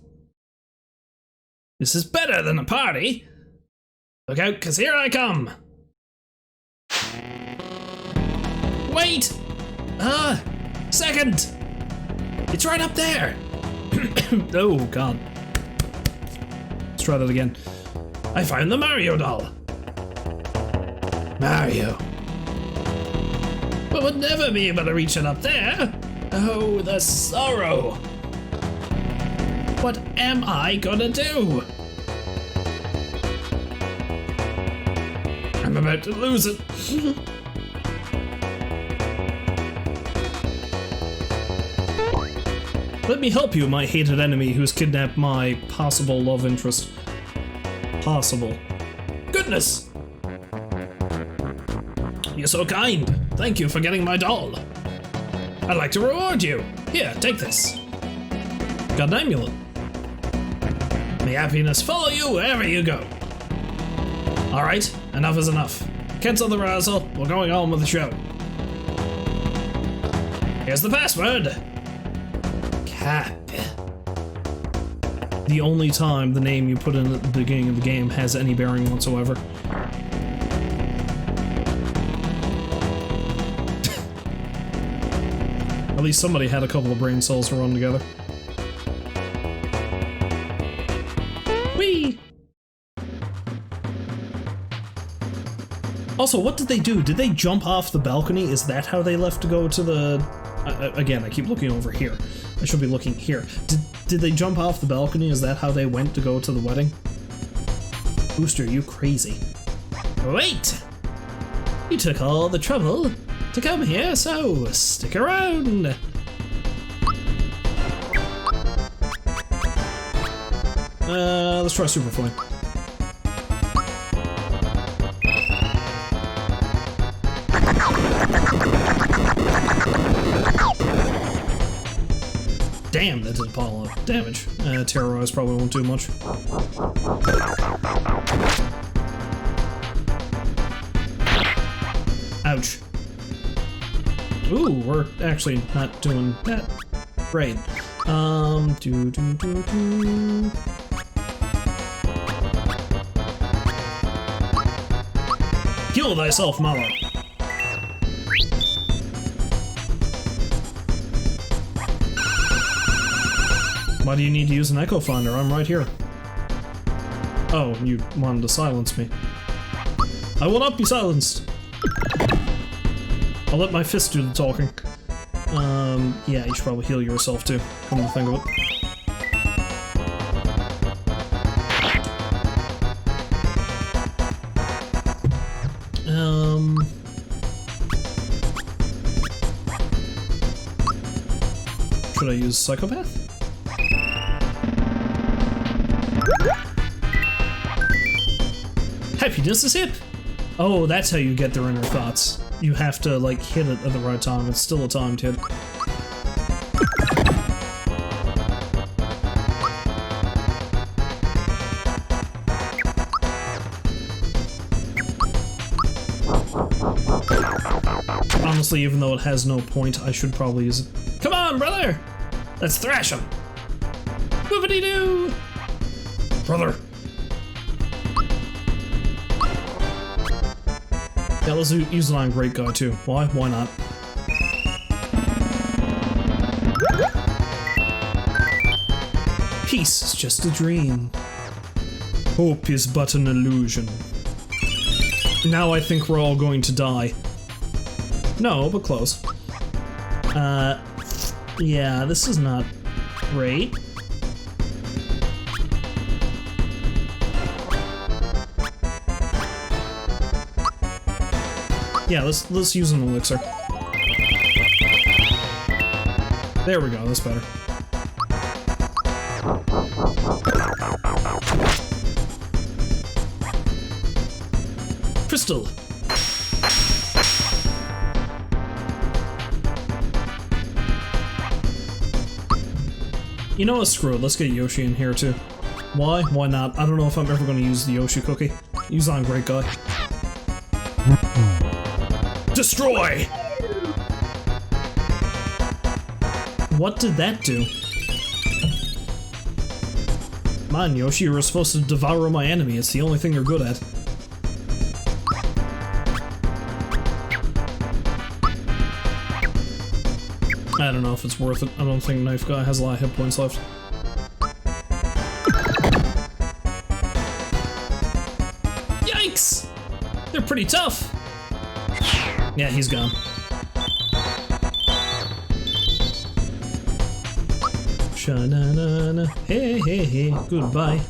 This is better than a party! Look out, 'cause here I come! Wait! Second! It's right up there! Oh, God. Let's try that again. I found the Mario doll! Mario. But would never be able to reach it up there! Oh, the sorrow! What am I gonna do? I'm about to lose it. Let me help you, my hated enemy who's kidnapped my possible love interest. Possible. Goodness! You're so kind. Thank you for getting my doll. I'd like to reward you. Here, take this. Got an amulet. May happiness follow you wherever you go. Alright, enough is enough. Cancel the rehearsal. We're going on with the show. Here's the password. Cap. The only time the name you put in at the beginning of the game has any bearing whatsoever. At least somebody had a couple of brain cells to run together. Whee! Also, what did they do? Did they jump off the balcony? Is that how they left to go to the... again, I keep looking over here. I should be looking here. Did they jump off the balcony? Is that how they went to go to the wedding? Booster, you crazy. Wait! You took all the trouble to come here, so stick around! Let's try Super Flame. Damn, that did a pile of damage. Terrorize probably won't do much. Ouch. Ooh, we're actually not doing that great. Kill thyself, Mallow. Why do you need to use an echo finder? I'm right here. Oh, you wanted to silence me. I will not be silenced. I'll let my fist do the talking. Yeah, you should probably heal yourself too, come to think of it. Should I use Psychopath? Happiness is hip! Oh, that's how you get their inner thoughts. You have to, like, hit it at the right time. It's still a timed hit. Honestly, even though it has no point, I should probably use it. Come on, brother! Let's thrash him! Whoopity-doo! Brother! Yeah, let's use it on Great Guy too. Why? Why not? Peace is just a dream. Hope is but an illusion. Now I think we're all going to die. No, but close. Yeah, this is not great. Yeah, let's use an elixir. There we go, that's better. Crystal. You know what, screw it, let's get Yoshi in here too. Why? Why not? I don't know if I'm ever gonna use the Yoshi cookie. Use on Great Guy. Destroy! What did that do? on, Yoshi, you were supposed to devour my enemy. It's the only thing you're good at. I don't know if it's worth it. I don't think Knife Guy has a lot of hit points left. Yikes! They're pretty tough! Yeah, he's gone. Sha-na-na-na, hey, hey, hey, goodbye.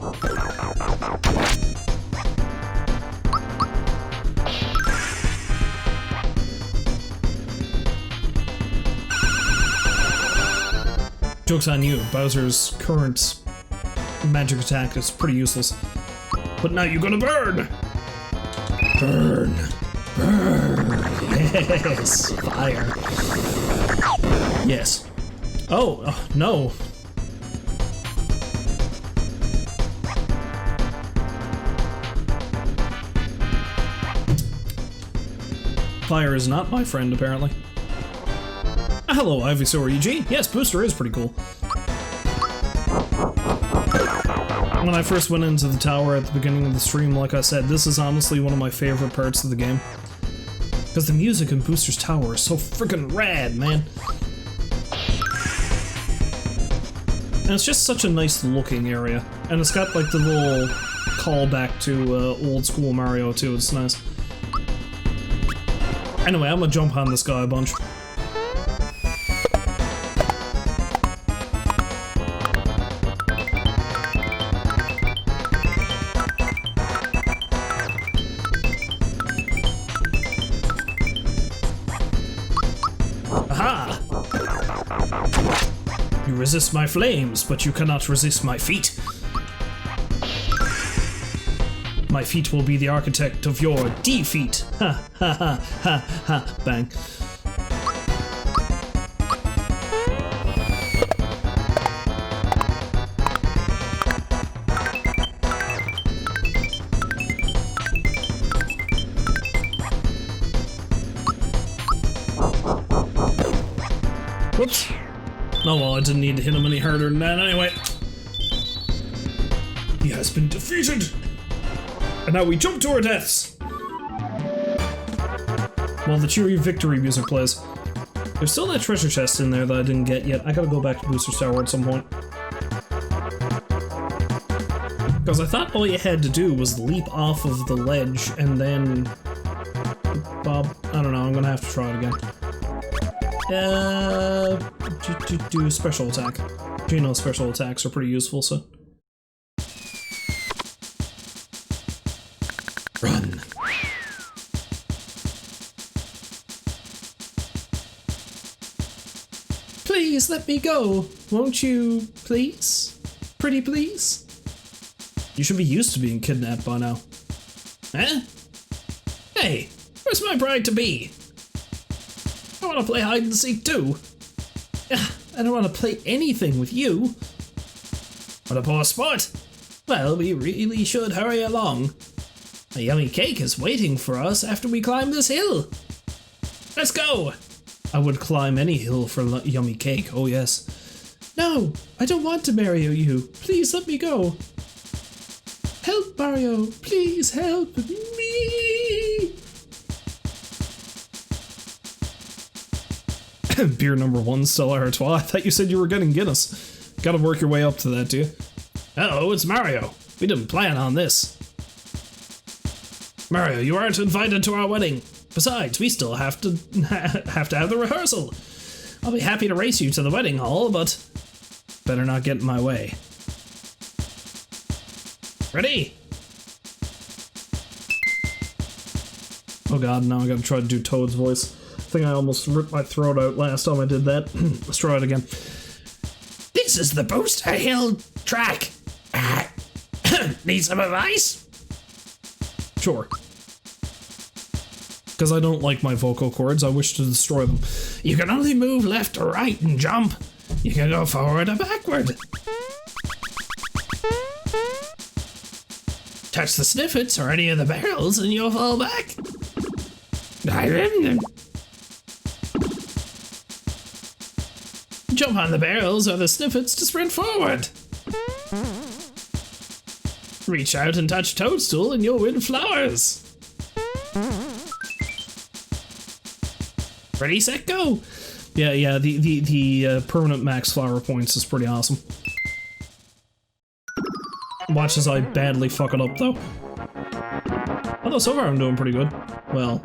Joke's on you, Bowser's current magic attack is pretty useless. But now you're gonna burn! Burn! Burn! Yes! Fire! Yes. Oh, no. Fire is not my friend, apparently. Hello, Ivysaur EG. Yes, Booster is pretty cool. When I first went into the tower at the beginning of the stream, like I said, this is honestly one of my favorite parts of the game. Because the music in Booster's tower is so freaking rad, man. And it's just such a nice looking area. And it's got like the little callback to old school Mario too, it's nice. Anyway, I'm gonna jump on this guy a bunch. Aha! You resist my flames, but you cannot resist my feet. My feet will be the architect of your defeat. Ha ha ha ha ha. Bang. Whoops. Oh well, I didn't need to hit him any harder than that anyway. He has been defeated! And now we jump to our deaths! While the cheery victory music plays. There's still that treasure chest in there that I didn't get yet. I gotta go back to Booster's Tower at some point. Because I thought all you had to do was leap off of the ledge and then... Bob, I don't know, I'm gonna have to try it again. Do special attack. You know special attacks are pretty useful, so... Run. Please let me go, won't you, please? Pretty please? You should be used to being kidnapped by now. Eh? Hey, where's my bride-to-be? I want to play hide and seek too. I don't want to play anything with you. What a poor sport. Well, we really should hurry along. A yummy cake is waiting for us after we climb this hill. Let's go! I would climb any hill for yummy cake, oh yes. No, I don't want to marry you. Please let me go. Help, Mario. Please help me. Beer number 1, Stella Artois. I thought you said you were getting Guinness. Gotta work your way up to that, do you? Uh-oh, it's Mario. We didn't plan on this. Mario, you aren't invited to our wedding. Besides, we still have to have the rehearsal. I'll be happy to race you to the wedding hall, but better not get in my way. Ready? Oh god, now I gotta try to do Toad's voice. I think I almost ripped my throat out last time I did that. Let's try it again. This is the Booster Hill track. Need some advice? Sure. Because I don't like my vocal cords, I wish to destroy them. You can only move left or right and jump. You can go forward or backward. Touch the snippets or any of the barrels and you'll fall back. Jump on the barrels or the snippets to sprint forward. Reach out and touch Toadstool and you'll win flowers. Ready, set, go! Yeah, the permanent max flower points is pretty awesome. Watch as I badly fuck it up, though. Although so far I'm doing pretty good. Well...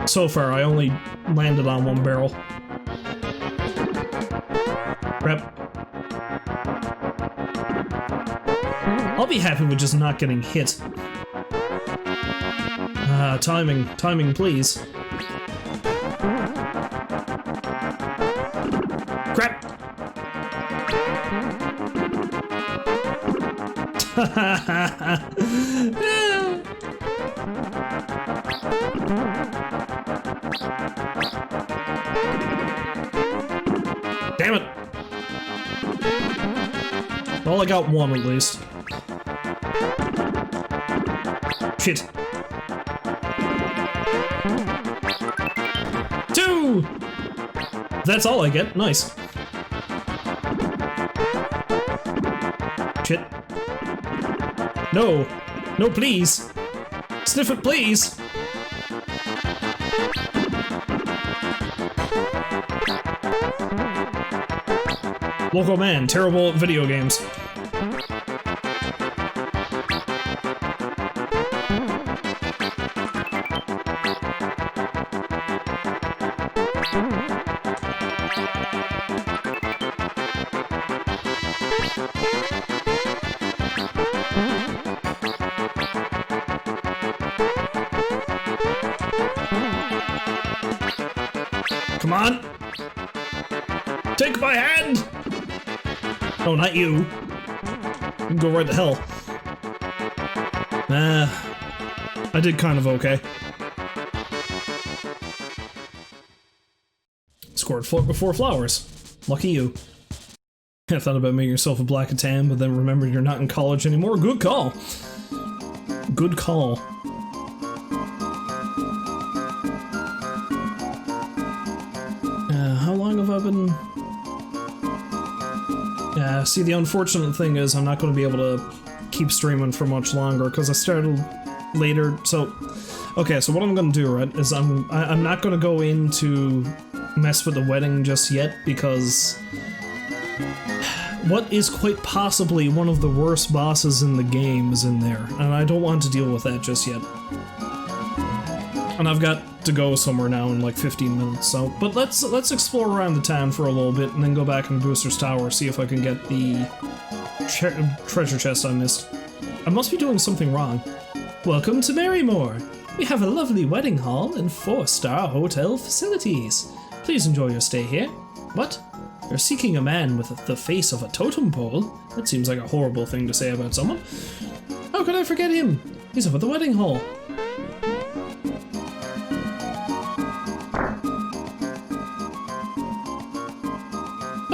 so far, I only landed on one barrel. Rep. I'll be happy with just not getting hit. Timing, please. Crap! Damn it! Well, I got one at least. Shit. 2! That's all I get. Nice. Shit. No. No, please. Sniff it, please. Local man, terrible at video games. Come on! Take my hand! Oh, not you. You can go right to hell. I did kind of okay. Scored 4 flowers. Lucky you. I thought about making yourself a black and tan, but then remembered you're not in college anymore. Good call. Good call. How long have I been... Yeah, see, the unfortunate thing is I'm not going to be able to keep streaming for much longer because I started later. So, okay, so what I'm going to do, right, is I'm not going to go in to mess with the wedding just yet because what is quite possibly one of the worst bosses in the game is in there, and I don't want to deal with that just yet. And I've got to go somewhere now in like 15 minutes, so... But let's explore around the town for a little bit and then go back in Booster's Tower, see if I can get the treasure chest I missed. I must be doing something wrong. Welcome to Marrymore! We have a lovely wedding hall and 4-star hotel facilities. Please enjoy your stay here. What? You're seeking a man with the face of a totem pole? That seems like a horrible thing to say about someone. How could I forget him? He's up at the wedding hall.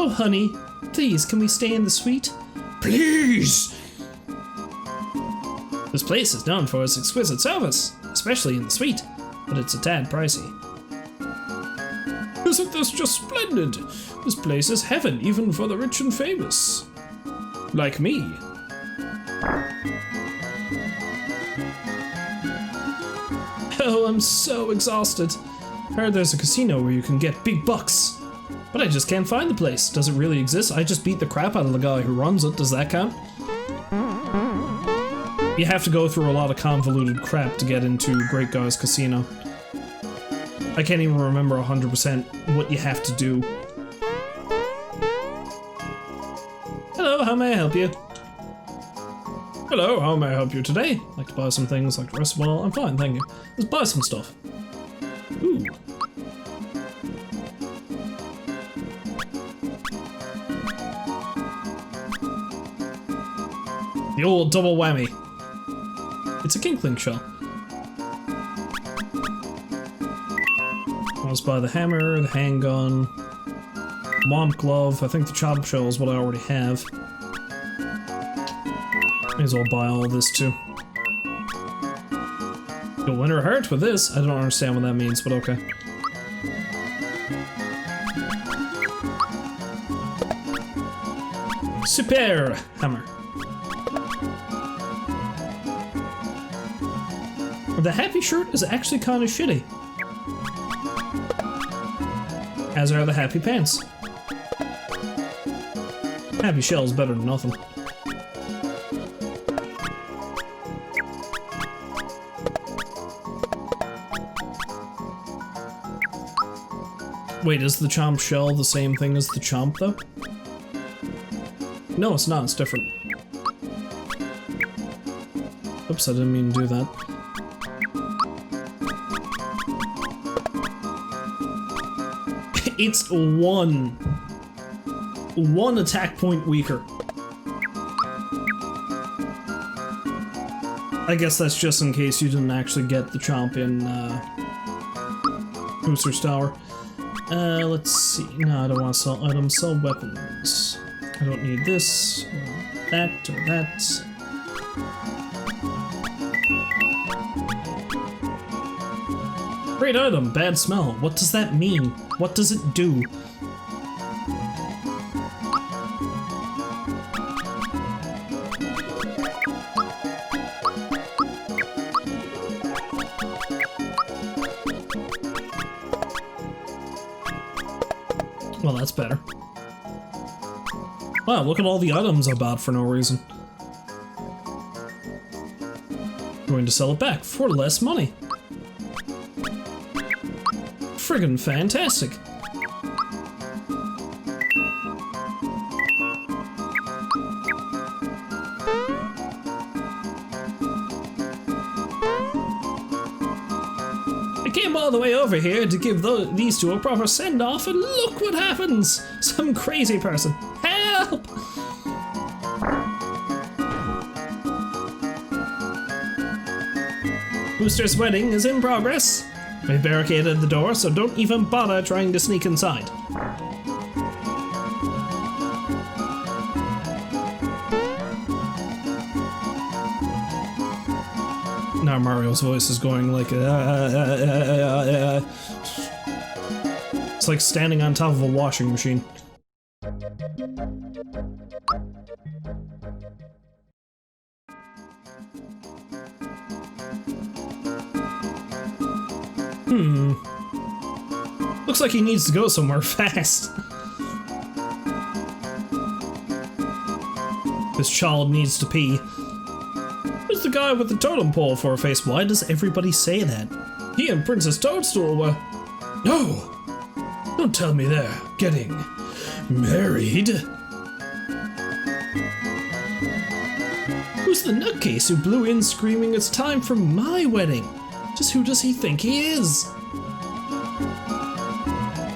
Oh, honey, please, can we stay in the suite? Please! This place is known for its exquisite service, especially in the suite, but it's a tad pricey. Isn't this just splendid? This place is heaven, even for the rich and famous. Like me. Oh, I'm so exhausted. Heard there's a casino where you can get big bucks. But I just can't find the place. Does it really exist? I just beat the crap out of the guy who runs it. Does that count? You have to go through a lot of convoluted crap to get into Great Guy's Casino. I can't even remember 100% what you have to do. Hello, how may I help you? Hello, how may I help you today? Like to buy some things, like the rest of all? I'm fine, thank you. Let's buy some stuff. Ooh. The old double whammy. It's a Kinkling shell. Let's buy the hammer, the handgun, womp glove. I think the chop shell is what I already have. May as well buy all of this too. You'll win her heart with this. I don't understand what that means, but okay. Super hammer. The happy shirt is actually kind of shitty. As are the happy pants. Happy shell's better than nothing. Wait, is the chomp shell the same thing as the chomp, though? No, it's not. It's different. Oops, I didn't mean to do that. It's one attack point weaker. I guess that's just in case you didn't actually get the chomp in Booster's Tower. Let's see. No, I don't want to sell items. Sell weapons. I don't need this, or that, or that. Great item, bad smell. What does that mean? What does it do? Well, that's better. Wow, look at all the items I bought for no reason. Going to sell it back for less money. Friggin' fantastic. I came all the way over here to give these two a proper send-off, and look what happens! Some crazy person. Help! Booster's wedding is in progress. We've barricaded the door, so don't even bother trying to sneak inside. Now Mario's voice is going like It's like standing on top of a washing machine. Looks like he needs to go somewhere fast. This child needs to pee. Who's the guy with the totem pole for a face? Why does everybody say that? He and Princess Toadstool were... No! Don't tell me they're getting married. Who's the nutcase who blew in screaming it's time for my wedding? Just who does he think he is?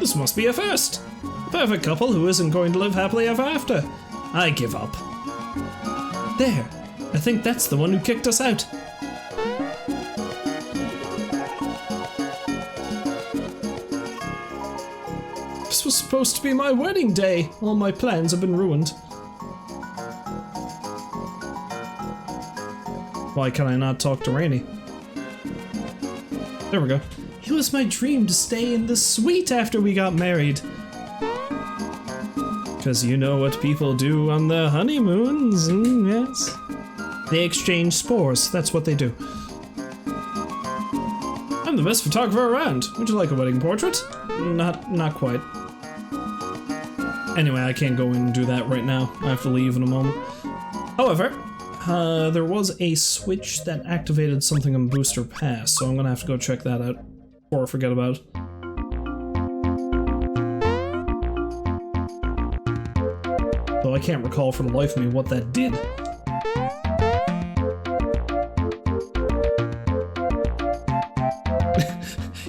This must be a first. A perfect couple who isn't going to live happily ever after. I give up. There. I think that's the one who kicked us out. This was supposed to be my wedding day. All my plans have been ruined. Why can I not talk to Rainy? There we go. It was my dream to stay in the suite after we got married. Because you know what people do on their honeymoons, yes. They exchange spores, that's what they do. I'm the best photographer around. Would you like a wedding portrait? Not quite. Anyway, I can't go in and do that right now. I have to leave in a moment. However, there was a switch that activated something in Booster Pass, so I'm gonna have to go check that out before I forget about it. Though I can't recall for the life of me what that did.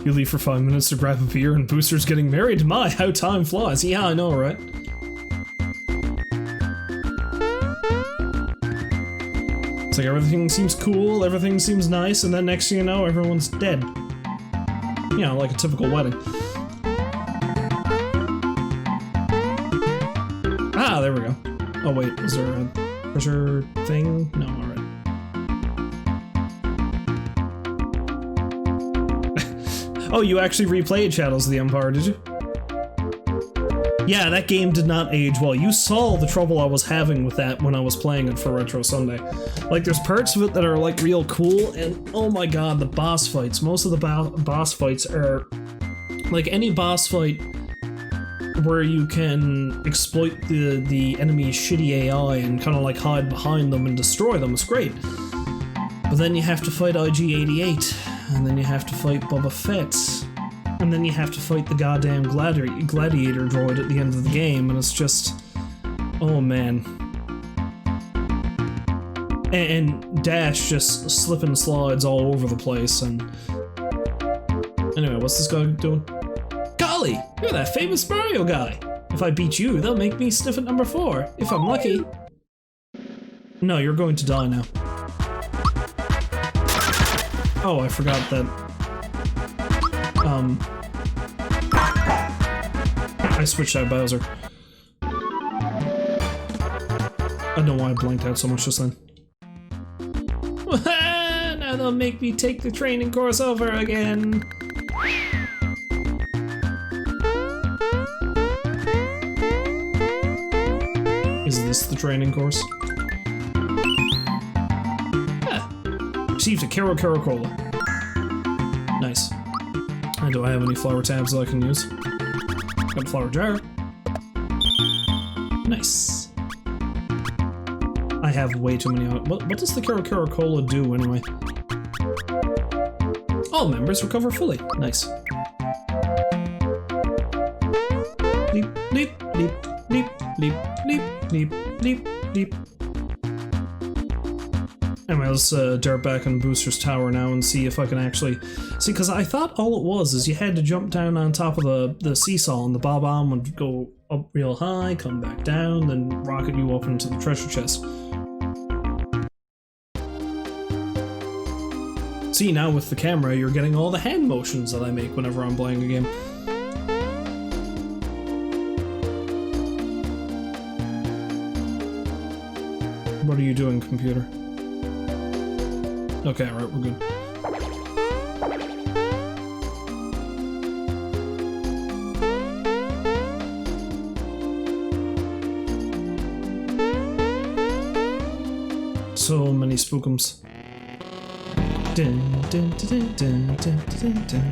You leave for 5 minutes to grab a beer and Booster's getting married? My, how time flies. Yeah, I know, right? It's like everything seems cool, everything seems nice, and then next thing you know, everyone's dead. You know, like a typical wedding. Ah, there we go. Oh wait, is there a treasure thing? No, alright. Oh, you actually replayed Shadows of the Empire, did you? Yeah, that game did not age well. You saw the trouble I was having with that when I was playing it for Retro Sunday. Like, there's parts of it that are, like, real cool, and oh my god, the boss fights. Most of the boss fights are... Like, any boss fight where you can exploit the enemy's shitty AI and kind of, like, hide behind them and destroy them is great. But then you have to fight IG-88, and then you have to fight Boba Fett. And then you have to fight the goddamn gladiator droid at the end of the game, and it's just... Oh, man. And Dash just slipping slides all over the place, and... Anyway, what's this guy doing? Golly! You're that famous Mario guy! If I beat you, they'll make me sniff at number 4, if I'm lucky. No, you're going to die now. Oh, I forgot that... I switched out Bowser. I don't know why I blanked out so much just then. Now they'll make me take the training course over again. Is this the training course? Ah, received a Kero Cola. Nice. And do I have any flower tabs that I can use? Got a flower jar. Nice. I have way too many. What does the Kero Cola do anyway? All members recover fully. Nice. Leap, leap, leap, leap, leap, leap, leap, leap, leap. Anyway, let's dart back on Booster's Tower now and see if I can actually... See, because I thought all it was is you had to jump down on top of the seesaw and the bob-omb would go up real high, come back down, then rocket you up into the treasure chest. See, now with the camera, you're getting all the hand motions that I make whenever I'm playing a game. What are you doing, computer? Okay, alright, we're good. So many spookums. Dun, dun, dun, dun, dun, dun, dun.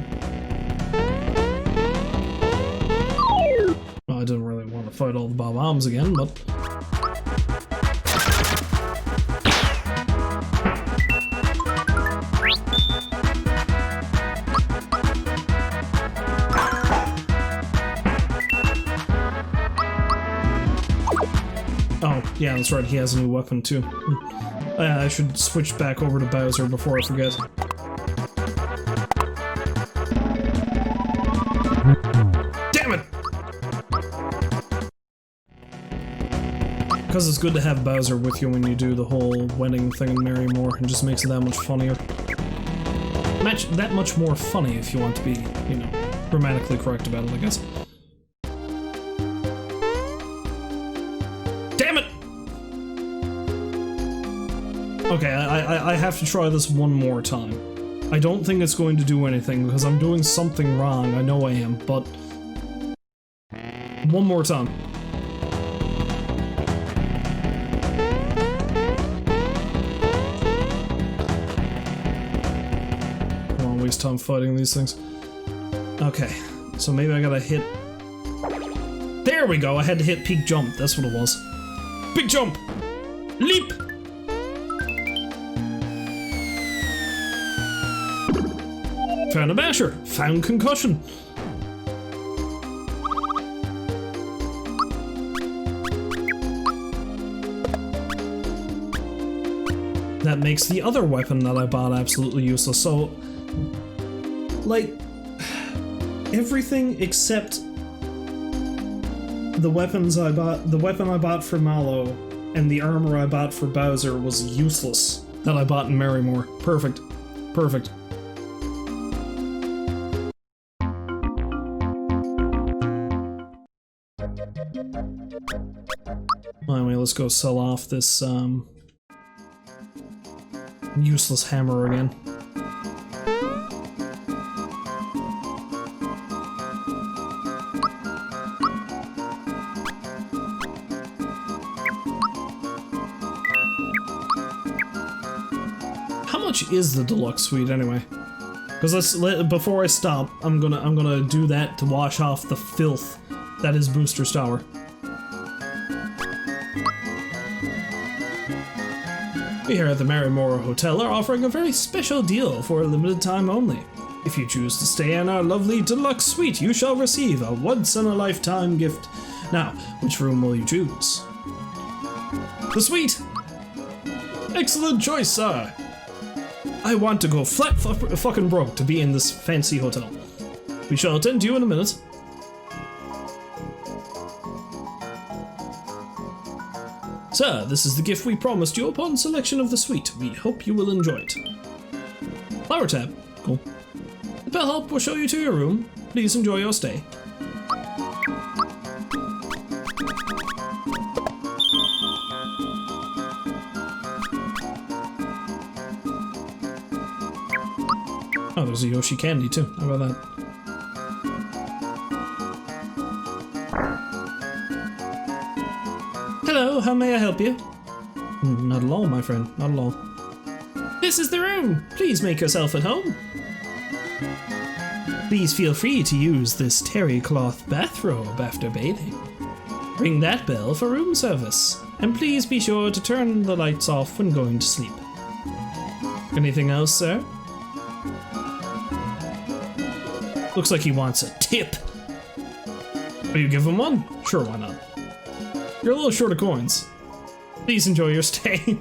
Well, I didn't really want to fight all the bob-ombs again, but... Oh, yeah, that's right, he has a new weapon too. I should switch back over to Bowser before I forget. Damn it! Because it's good to have Bowser with you when you do the whole wedding thing in Marymore, it just makes it that much funnier. That much more funny if you want to be, you know, grammatically correct about it, I guess. Damn it! Okay, I have to try this one more time. I don't think it's going to do anything because I'm doing something wrong, I know I am, but... One more time. I don't want to waste time fighting these things. Okay, so maybe I gotta hit... There we go, I had to hit peak jump, that's what it was. Big jump! Leap! Found a basher! Found concussion! That makes the other weapon that I bought absolutely useless, so... Like... Everything except... The weapons I bought... The weapon I bought for Mallow and the armor I bought for Bowser was useless. That I bought in Marymore. Perfect. Perfect. Anyway, let's go sell off this, useless hammer again. much is the deluxe suite anyway? Because before I stop, I'm gonna do that to wash off the filth that is Booster's Tower. We here at the Marimora Hotel are offering a very special deal for a limited time only. If you choose to stay in our lovely deluxe suite, you shall receive a once-in-a-lifetime gift. Now, which room will you choose? The suite! Excellent choice, sir! I want to go flat fucking broke to be in this fancy hotel. We shall attend to you in a minute. Sir, this is the gift we promised you upon selection of the suite. We hope you will enjoy it. Flower tab. Cool. The bellhop will show you to your room. Please enjoy your stay. Oh, there's a Yoshi candy too. How about that? Hello, how may I help you? Not at all, my friend. Not at all. This is the room. Please make yourself at home. Please feel free to use this terry cloth bathrobe after bathing. Ring that bell for room service. And please be sure to turn the lights off when going to sleep. Anything else, sir? Looks like he wants a tip. Will you give him one? Sure, why not? You're a little short of coins. Please enjoy your stay.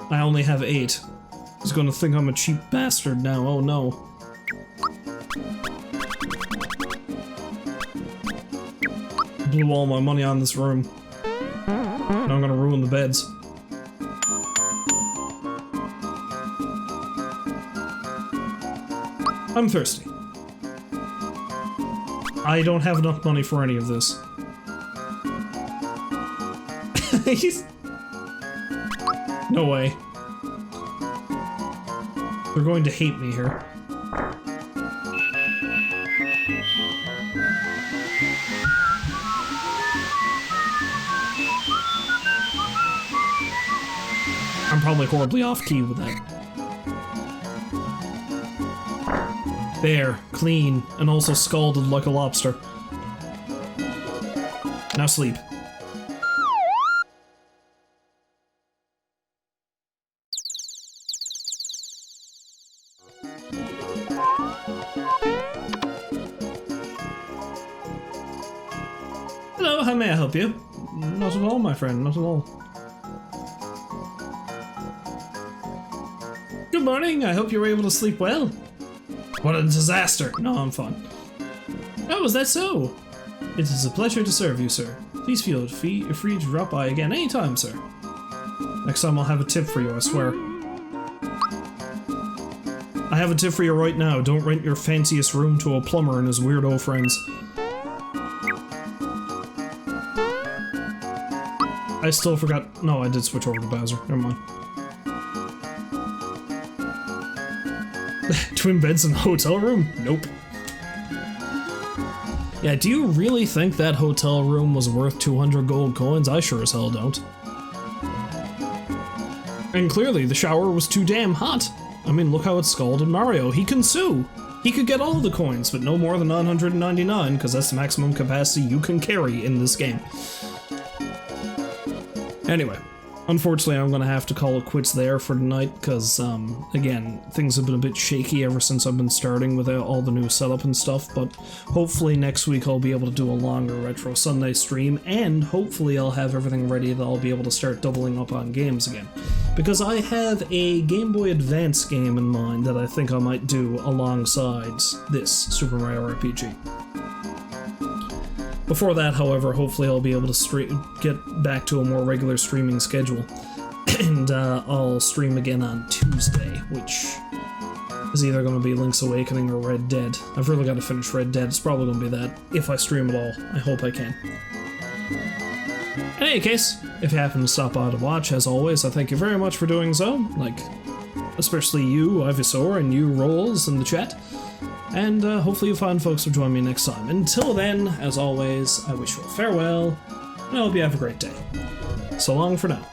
I only have 8. He's gonna think I'm a cheap bastard now, oh no. Blew all my money on this room. Now I'm gonna ruin the beds. I'm thirsty. I don't have enough money for any of this. No way. They're going to hate me here. I'm probably horribly off key with that. There, clean, and also scalded like a lobster. Now sleep. Hello, how may I help you? Not at all, my friend, not at all. Good morning, I hope you were able to sleep well. What a disaster! No, I'm fine. Oh, is that so? It is a pleasure to serve you, sir. Please feel free to drop by again anytime, sir. Next time I'll have a tip for you, I swear. I have a tip for you right now. Don't rent your fanciest room to a plumber and his weirdo friends. I still forgot. No, I did switch over to Bowser. Never mind. Twin beds in a hotel room? Nope. Yeah, do you really think that hotel room was worth 200 gold coins? I sure as hell don't. And clearly, the shower was too damn hot. I mean, look how it scalded Mario. He can sue. He could get all the coins, but no more than 999, because that's the maximum capacity you can carry in this game. Anyway. Unfortunately, I'm gonna have to call it quits there for tonight, because, again, things have been a bit shaky ever since I've been starting with all the new setup and stuff, but hopefully next week I'll be able to do a longer Retro Sunday stream, and hopefully I'll have everything ready that I'll be able to start doubling up on games again. Because I have a Game Boy Advance game in mind that I think I might do alongside this Super Mario RPG. Before that, however, hopefully I'll be able to get back to a more regular streaming schedule. And I'll stream again on Tuesday, which is either going to be Link's Awakening or Red Dead. I've really got to finish Red Dead. It's probably going to be that, if I stream at all. I hope I can. In any case, if you happen to stop by to watch, as always, I thank you very much for doing so. Like, especially you, Ivysaur, and you, Rolls, in the chat. And hopefully you find folks will join me next time. Until then, as always, I wish you a farewell, and I hope you have a great day. So long for now.